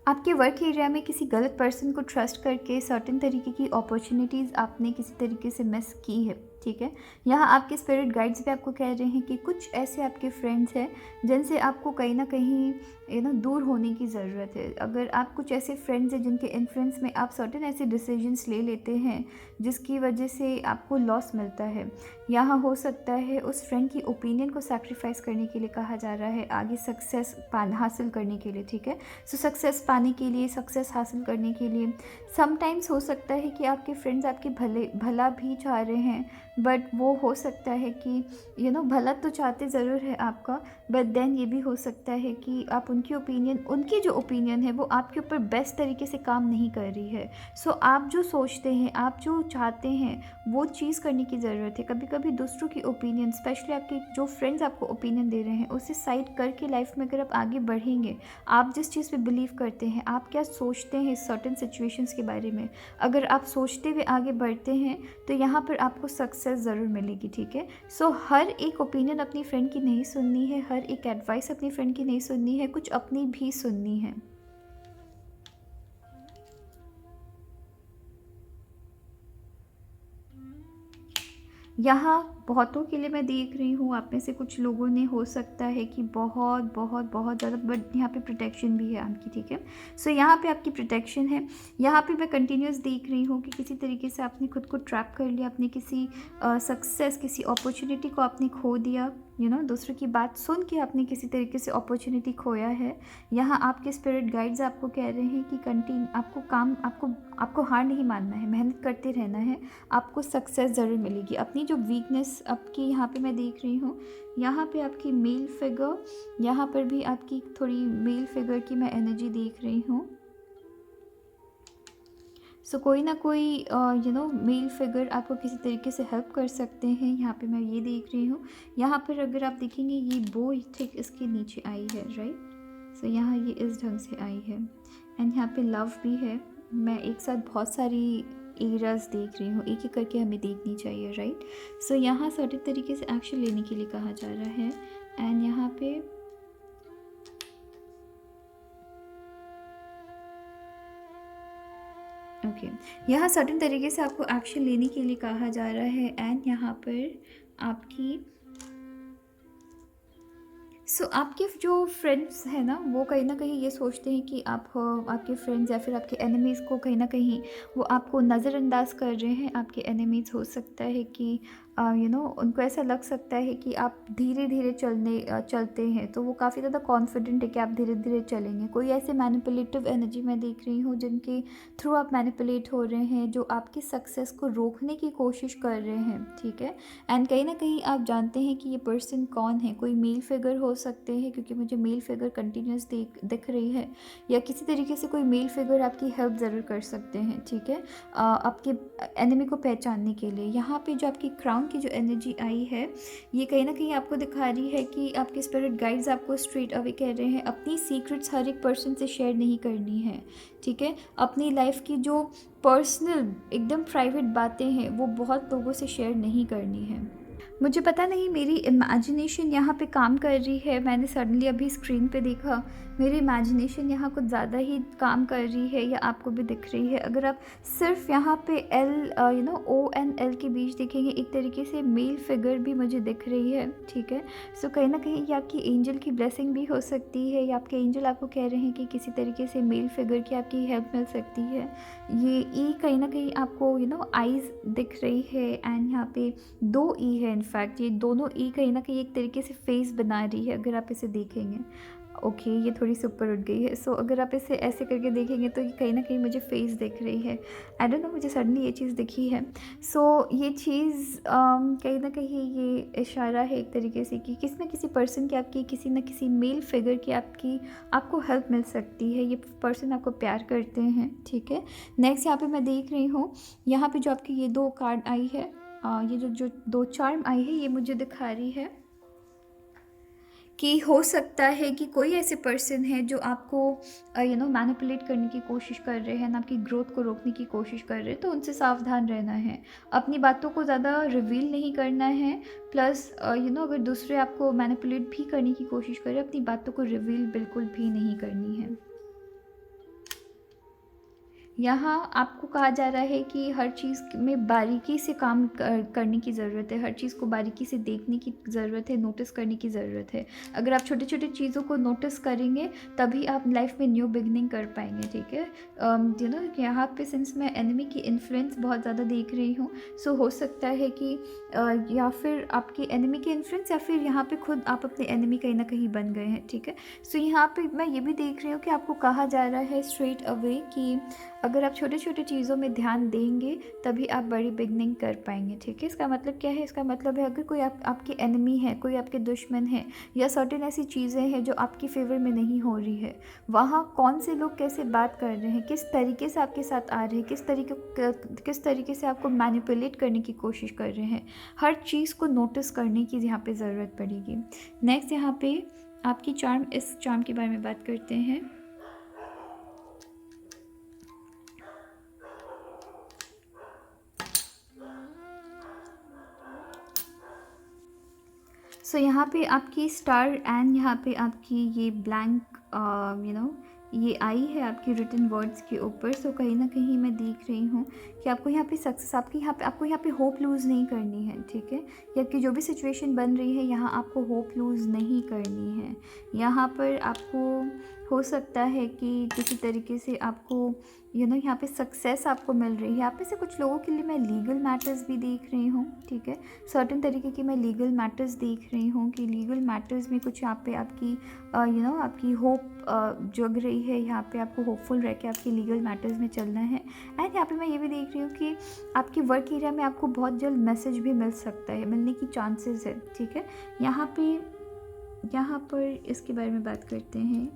Speaker 1: आपके वर्क एरिया में किसी गलत पर्सन को ट्रस्ट करके सर्टेन तरीके की अपॉर्चुनिटीज़ आपने किसी तरीके से मिस की है। ठीक है, यहाँ आपके स्पिरिट गाइड्स भी आपको कह रहे हैं कि कुछ ऐसे आपके फ्रेंड्स हैं जिनसे आपको कहीं ना कहीं दूर होने की ज़रूरत है। अगर आप कुछ ऐसे फ्रेंड्स हैं जिनके इन्फ्लुएंस में आप सर्टेन ऐसे डिसीजंस ले लेते हैं जिसकी वजह से आपको लॉस मिलता है, यहाँ हो सकता है उस फ्रेंड की ओपिनियन को सैक्रिफाइस करने के लिए कहा जा रहा है आगे सक्सेस हासिल करने के लिए। ठीक है, सो सक्सेस पाने के लिए, सक्सेस हासिल करने के लिए समटाइम्स हो सकता है कि आपके फ्रेंड्स आपके भला भी चाह रहे हैं, बट वो हो सकता है कि भला तो चाहते ज़रूर है आपका, बट देन ये भी हो सकता है कि आप उनकी जो ओपिनियन है वो आपके ऊपर बेस्ट तरीके से काम नहीं कर रही है। सो आप जो सोचते हैं, आप जो चाहते हैं वो चीज़ करने की ज़रूरत है। कभी कभी दूसरों की ओपिनियन, स्पेशली आपके जो फ्रेंड्स आपको ओपिनियन दे रहे हैं, उसे साइड करके लाइफ में अगर आप आगे बढ़ेंगे, आप जिस चीज़ पे बिलीव करते हैं, आप क्या सोचते हैं सर्टेन सिचुएशंस के बारे में, अगर आप सोचते हुए आगे बढ़ते हैं तो यहाँ पर आपको सक्सेस ज़रूर मिलेगी। ठीक है, सो हर एक ओपिनियन अपनी फ्रेंड की नहीं सुननी है, हर एक एडवाइस अपनी फ्रेंड की नहीं सुननी है, कुछ अपनी भी सुननी है। यहाँ बहुतों के लिए मैं देख रही हूँ, आप में से कुछ लोगों ने हो सकता है कि बहुत बहुत बहुत ज़्यादा, बट यहाँ पे प्रोटेक्शन भी है आपकी। ठीक है, सो यहाँ पे आपकी प्रोटेक्शन है। यहाँ पे मैं कंटिन्यूस देख रही हूँ कि किसी तरीके से आपने खुद को ट्रैप कर लिया, अपनी किसी सक्सेस, किसी अपॉर्चुनिटी को आपने खो दिया। दूसरों की बात सुन के आपने किसी तरीके से अपॉर्चुनिटी खोया है। यहाँ आपके स्पिरिट गाइड्स आपको कह रहे हैं कि आपको हार नहीं मानना है, मेहनत करते रहना है, आपको सक्सेस ज़रूर मिलेगी। अपनी जो वीकनेस आपकी यहाँ पे मैं देख रही हूँ, यहाँ पे आपकी मेल फिगर, यहाँ पर भी आपकी थोड़ी मेल फिगर की मैं एनर्जी देख रही हूँ। सो कोई ना कोई मेल फिगर आपको किसी तरीके से हेल्प कर सकते हैं, यहाँ पे मैं ये देख रही हूँ। यहाँ पर अगर आप देखेंगे ये बो ठीक इसके नीचे आई है, राइट। सो यहाँ ये इस ढंग से आई है, एंड यहाँ पे लव भी है। मैं एक साथ बहुत सारी एरियाज देख रही हूँ, एक एक करके हमें देखनी चाहिए, राइट। सो यहाँ सर्टेन तरीके से एक्शन लेने के लिए कहा जा रहा है, एंड यहाँ पे ओके यहाँ सर्टेन तरीके से आपको एक्शन लेने के लिए कहा जा रहा है, एंड यहाँ पर आपकी आपके जो फ्रेंड्स हैं ना, वो कहीं न कहीं ये सोचते हैं कि आप आपके फ्रेंड्स या फिर आपके एनिमीज़ को कहीं न कहीं वो आपको नज़रअंदाज कर रहे हैं। आपके एनिमीज़ हो सकता है कि उनको ऐसा लग सकता है कि आप धीरे-धीरे चलते हैं, तो वो काफ़ी ज़्यादा कॉन्फिडेंट है कि आप धीरे-धीरे चलेंगे। कोई ऐसे मैनिपुलेटिव एनर्जी मैं देख रही हूँ जिनके थ्रू आप मैनिपुलेट हो रहे हैं, जो आपकी सक्सेस को रोकने की कोशिश कर रहे हैं, ठीक है? एंड कहीं न कहीं आप जानते हैं कि ये पर्सन कौन है। कोई मेल फिगर हो सकते हैं, क्योंकि मुझे मेल फिगर कंटिन्यूअस दिख रही है, या किसी तरीके से कोई मेल फिगर आपकी हेल्प ज़रूर कर सकते हैं, ठीक है? आपके एनिमी को पहचानने के लिए। यहाँ पे जो आपकी क्राउन की जो एनर्जी आई है, ये कहीं न कहीं आपको दिखा रही है कि आपके स्पिरिट गाइड्स आपको स्ट्रेट अवे कह रहे हैं, अपनी सीक्रेट्स हर एक पर्सन से शेयर नहीं करनी है, ठीक है? अपनी लाइफ की जो पर्सनल एकदम प्राइवेट बातें हैं, वो बहुत लोगों से शेयर नहीं करनी है। मुझे पता नहीं मेरी इमेजिनेशन यहाँ पे काम कर रही है, मैंने सडनली अभी स्क्रीन पे देखा, मेरी इमेजिनेशन यहाँ कुछ ज़्यादा ही काम कर रही है, या आपको भी दिख रही है। अगर आप सिर्फ यहाँ पे ओ एंड एल के बीच देखेंगे, एक तरीके से मेल फिगर भी मुझे दिख रही है, ठीक है? सो कहीं ना कहीं ये आपकी एंजल की ब्लेसिंग भी हो सकती है, या आपके एंजल आपको कह रहे हैं कि किसी तरीके से मेल फिगर की आपकी हेल्प मिल सकती है। ये ई कहीं ना कहीं आपको आइज़ दिख रही है, एंड यहाँ पे 2 ई है। इनफैक्ट ये दोनों ई कहीं न कहीं एक तरीके से फेस बना रही है, अगर आप इसे देखेंगे। ओके, ये थोड़ी सी ऊपर उठ गई है। अगर आप इसे ऐसे करके देखेंगे तो ये कहीं न कहीं मुझे फेस दिख रही है। आई डोंट नो, मुझे सडनली ये चीज़ दिखी है। ये चीज़ कहीं न कहीं ये इशारा है एक तरीके से कि किसी न किसी पर्सन की, आपकी किसी न किसी मेल फिगर की आपको हेल्प मिल सकती है। ये पर्सन आपको प्यार करते हैं, ठीक है? नेक्स्ट यहाँ पे मैं देख रही हूँ, यहाँ पे जो आपकी ये 2 कार्ड आई है, ये जो 2 चार्म आई है, ये मुझे दिखा रही है कि हो सकता है कि कोई ऐसे पर्सन है जो आपको मैनिपुलेट करने की कोशिश कर रहे हैं ना, आपकी ग्रोथ को रोकने की कोशिश कर रहे हैं, तो उनसे सावधान रहना है। अपनी बातों को ज़्यादा रिवील नहीं करना है, प्लस अगर दूसरे आपको मैनिपुलेट भी करने की कोशिश करें, अपनी बातों को रिवील बिल्कुल भी नहीं करनी है। यहाँ आपको कहा जा रहा है कि हर चीज़ में बारीकी से काम करने की ज़रूरत है, हर चीज़ को बारीकी से देखने की ज़रूरत है, नोटिस करने की ज़रूरत है। अगर आप छोटे-छोटे चीज़ों को नोटिस करेंगे, तभी आप लाइफ में न्यू बिगिनिंग कर पाएंगे, ठीक है? यहाँ पे सिंस मैं एनिमी की इन्फ्लुएंस बहुत ज़्यादा देख रही हूँ, हो सकता है कि या फिर आपके एनिमी की इन्फ्लुएंस, या फिर यहाँ पे खुद आप अपने एनिमी कहीं ना कहीं बन गए हैं, ठीक है? यहाँ पे मैं ये भी देख रही हूँ कि आपको कहा जा रहा है स्ट्रेट अवे कि अगर आप छोटे छोटे चीज़ों में ध्यान देंगे, तभी आप बड़ी बिगनिंग कर पाएंगे, ठीक है? इसका मतलब क्या है? इसका मतलब है, अगर कोई आपके एनिमी है, कोई आपके दुश्मन है, या सर्टेन ऐसी चीज़ें हैं जो आपकी फेवर में नहीं हो रही है, वहाँ कौन से लोग कैसे बात कर रहे हैं, किस तरीके से आपके साथ आ रहे हैं, किस तरीके से आपको मैनिपुलेट करने की कोशिश कर रहे हैं, हर चीज़ को नोटिस करने की यहाँ पे ज़रूरत पड़ेगी। नेक्स्ट यहाँ पे आपकी चार्म, इस चार्म के बारे में बात करते हैं। यहाँ पे आपकी स्टार, एंड यहाँ पे आपकी ये ब्लैंक ये आई है आपकी रिटन वर्ड्स के ऊपर। कहीं ना कहीं मैं देख रही हूँ कि आपको यहाँ पे सक्सेस, आपको यहाँ पे होप लूज़ नहीं करनी है, ठीक है? या कि जो भी सिचुएशन बन रही है, यहाँ आपको होप लूज़ नहीं करनी है। यहाँ पर आपको हो सकता है कि किसी तरीके से आपको यहाँ पे सक्सेस आपको मिल रही है। आप में से कुछ लोगों के लिए मैं लीगल मैटर्स भी देख रही हूँ, ठीक है? सर्टेन तरीके की मैं लीगल मैटर्स देख रही हूँ कि लीगल मैटर्स में कुछ यहाँ पे आपकी आपकी होप जग रही है। यहाँ पे आपको होपफुल रह के आपकी लीगल मैटर्स में चलना है। एंड यहाँ पे मैं ये भी देख रही हूँ कि आपकी वर्क एरिया में आपको बहुत जल्द मैसेज भी मिल सकता है, मिलने की चांसेस है, ठीक है? यहाँ पर इसके बारे में बात करते हैं।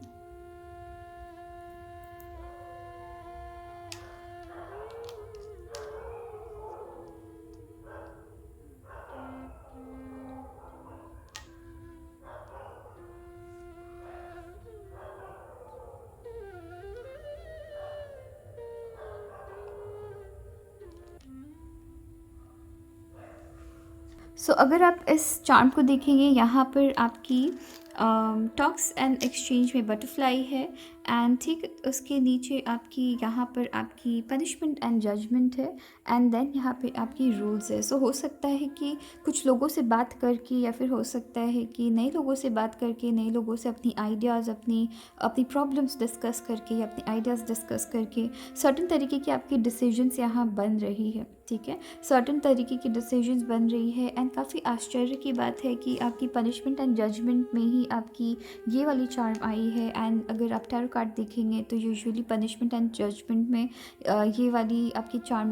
Speaker 1: अगर आप इस चार्ट को देखेंगे, यहाँ पर आपकी टॉक्स एंड एक्सचेंज में बटरफ्लाई है, एंड ठीक उसके नीचे आपकी यहाँ पर आपकी पनिशमेंट एंड जजमेंट है, एंड देन यहाँ पे आपकी रूल्स है। सो हो सकता है कि कुछ लोगों से बात करके, या फिर हो सकता है कि नए लोगों से बात करके, नए लोगों से अपनी आइडियाज़, अपनी अपनी प्रॉब्लम्स डिस्कस करके या अपनी आइडियाज़ डिस्कस करके सर्टेन तरीके की आपकी डिसीजंस यहाँ बन रही है, ठीक है। सर्टेन तरीके की डिसीजंस बन रही है, एंड काफ़ी आश्चर्य की बात है कि आपकी पनिशमेंट एंड जजमेंट में ही आपकी ये वाली चार्म आई है। एंड अगर आप टैरो कार्ड देखेंगे तो यूजुअली पनिशमेंट एंड जजमेंट में ये वाली आपकी चार्म,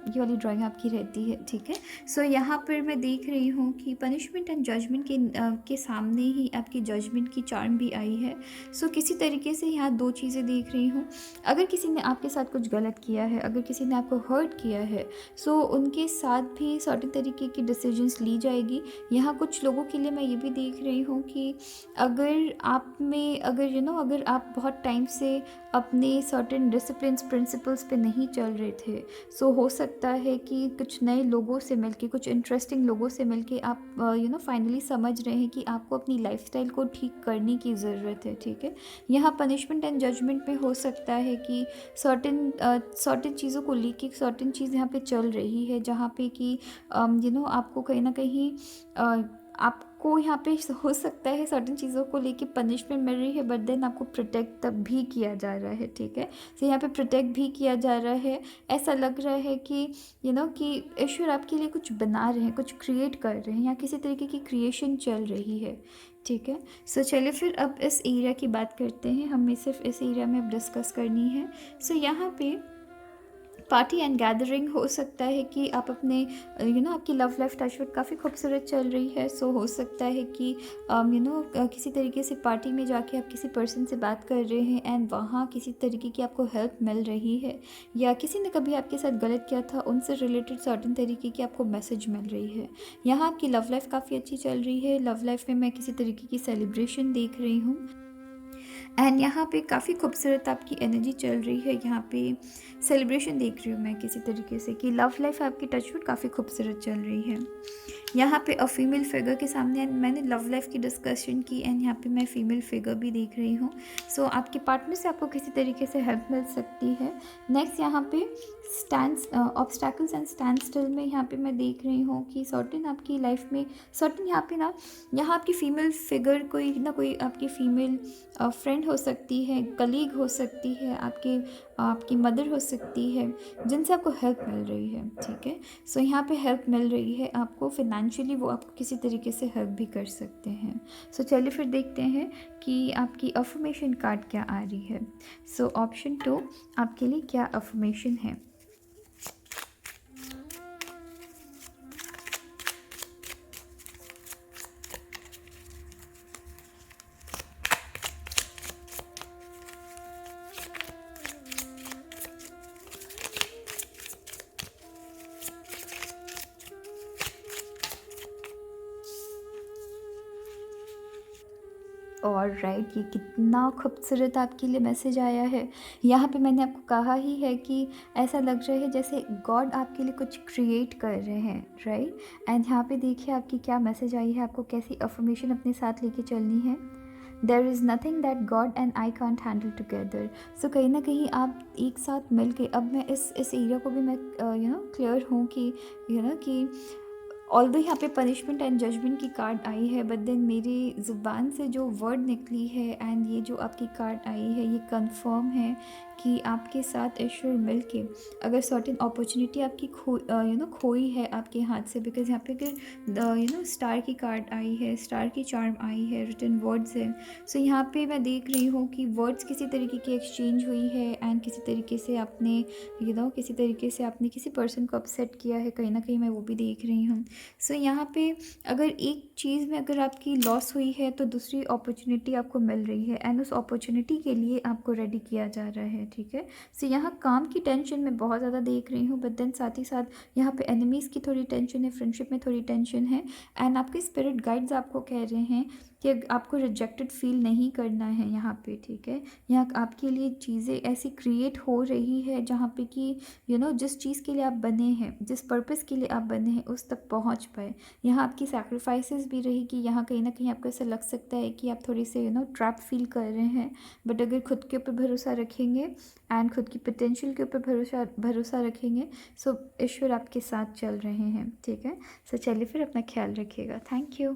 Speaker 1: ये वाली ड्राइंग आपकी रहती है, ठीक है। सो यहाँ पर मैं देख रही हूँ कि पनिशमेंट एंड जजमेंट के सामने ही आपकी जजमेंट की चार्म भी आई है। सो किसी तरीके से यहाँ दो चीज़ें देख रही हूँ। अगर किसी ने आपके साथ कुछ गलत किया है, अगर किसी ने आपको हर्ट किया है, सो उनके साथ भी सर्टेन तरीके की डिसीजंस ली जाएगी। यहाँ कुछ लोगों के लिए मैं ये भी देख रही हूँ कि अगर आप में, अगर अगर आप बहुत टाइम से अपने सर्टेन डिसिप्लिन्स प्रिंसिपल्स पे नहीं चल रहे थे, सो हो सकता है कि कुछ नए लोगों से मिलके, कुछ इंटरेस्टिंग लोगों से मिलके आप फाइनली समझ रहे हैं कि आपको अपनी लाइफस्टाइल को ठीक करने की ज़रूरत है, ठीक है। यहाँ पनिशमेंट एंड जजमेंट में हो सकता है कि सर्टेन चीज़ों को लेके सर्टेन चीज़ यहाँ पे चल रही है, जहाँ पे कि आपको कहीं ना कहीं आपको यहाँ पे हो सकता है सर्टेन चीज़ों को लेके पनिशमेंट मिल रही है, बट देन आपको प्रोटेक्ट तब भी किया जा रहा है, ठीक है। तो यहाँ पे प्रोटेक्ट भी किया जा रहा है। ऐसा लग रहा है कि कि ईश्वर आपके लिए कुछ बना रहे हैं, कुछ क्रिएट कर रहे हैं, या किसी तरीके की क्रिएशन चल रही है, ठीक है। सो चलिए फिर अब इस एरिया की बात करते हैं। हमें सिर्फ इस एरिया में अब डिस्कस करनी है। सो यहाँ पे पार्टी एंड गैदरिंग हो सकता है कि आप अपने आपकी लव लाइफ टचवुड काफ़ी खूबसूरत चल रही है। सो हो सकता है कि किसी तरीके से पार्टी में जाके आप किसी पर्सन से बात कर रहे हैं, एंड वहाँ किसी तरीके की आपको हेल्प मिल रही है, या किसी ने कभी आपके साथ गलत किया था उनसे रिलेटेड सर्टेन तरीके की आपको मैसेज मिल रही है। यहाँ आपकी लव लाइफ काफ़ी अच्छी चल रही है। लव लाइफ में मैं किसी तरीके की सेलिब्रेशन देख रही हूँ, एंड यहाँ पे काफ़ी खूबसूरत आपकी एनर्जी चल रही है। यहाँ पे सेलिब्रेशन देख रही हूँ मैं किसी तरीके से कि लव लाइफ आपकी टचवुड काफ़ी खूबसूरत चल रही है। यहाँ पे फीमेल फिगर के सामने मैंने लव लाइफ की डिस्कशन की, एंड यहाँ पे मैं फीमेल फिगर भी देख रही हूँ। सो आपके पार्टनर से आपको किसी तरीके से हेल्प मिल सकती है। नेक्स्ट यहाँ पे ऑब्स्टैकल्स एंड स्टैंड स्टिल में यहाँ पे मैं देख रही हूँ कि सर्टेन आपकी लाइफ में सर्टेन यहाँ आपकी फ़ीमेल फिगर कोई ना कोई आपकी फ़ीमेल फ्रेंड हो सकती है, कलीग हो सकती है, आपकी मदर हो सकती है, जिनसे आपको हेल्प मिल रही है, ठीक है। सो यहाँ पे हेल्प मिल रही है आपको फाइनेंशियली, वो आपको किसी तरीके से हेल्प भी कर सकते हैं। सो चलिए फिर देखते हैं कि आपकी अफर्मेशन कार्ड क्या आ रही है। सो ऑप्शन 2 आपके लिए क्या अफर्मेशन है। और राइट, ये कितना खूबसूरत आपके लिए मैसेज आया है। यहाँ पे मैंने आपको कहा ही है कि ऐसा लग रहा है जैसे गॉड आपके लिए कुछ क्रिएट कर रहे हैं, राइट। एंड यहाँ पे देखिए आपकी क्या मैसेज आई है, आपको कैसी अफर्मेशन अपने साथ लेके चलनी है। There is nothing that God and I can't handle together. So कहीं ना कहीं आप एक साथ मिल के, अब मैं इस एरिया को भी मैं क्लियर हूँ कि कि ऑल्दो यहाँ पे पनिशमेंट एंड जजमेंट की कार्ड आई है, बट देन मेरी ज़ुबान से जो वर्ड निकली है एंड ये जो आपकी कार्ड आई है, ये कंफर्म है कि आपके साथ ईश्वर मिल के अगर सर्टेन अपॉर्चुनिटी आपकी खोई है आपके हाथ से, बिकॉज यहाँ पे अगर स्टार की कार्ड आई है, स्टार की चार्म आई है, रिटन वर्ड्स है। सो यहाँ पे मैं देख रही हूँ कि वर्ड्स किसी तरीके की एक्सचेंज हुई है, एंड किसी तरीके से आपने किसी तरीके से आपने किसी पर्सन को अपसेट किया है, कहीं ना कहीं मैं वो भी देख रही हूँ। सो यहाँ पे अगर एक चीज़ में अगर आपकी लॉस हुई है तो दूसरी अपॉर्चुनिटी आपको मिल रही है, एंड उस अपॉर्चुनिटी के लिए आपको रेडी किया जा रहा है, ठीक है। सो यहाँ काम की टेंशन मैं बहुत ज़्यादा देख रही हूँ, बट देन साथ ही साथ यहाँ पे एनिमीज़ की थोड़ी टेंशन है, फ्रेंडशिप में थोड़ी टेंशन है, एंड आपके स्पिरिट गाइड्स आपको कह रहे हैं कि आपको रिजेक्टेड फ़ील नहीं करना है यहाँ पे, ठीक है। यहाँ आपके लिए चीज़ें ऐसी क्रिएट हो रही है जहाँ पे कि जिस चीज़ के लिए आप बने हैं, जिस पर्पस के लिए आप बने हैं, उस तक पहुँच पाए। यहाँ आपकी सैक्रिफाइसेस भी रहेगी। यहाँ कहीं ना कहीं आपको ऐसा लग सकता है कि आप थोड़े से ट्रैप फील कर रहे हैं, बट अगर खुद के ऊपर भरोसा रखेंगे एंड खुद की पोटेंशियल के ऊपर भरोसा रखेंगे, सो ईश्वर आपके साथ चल रहे हैं, ठीक है। सो चलिए फिर अपना ख्याल रखिएगा। Thank you.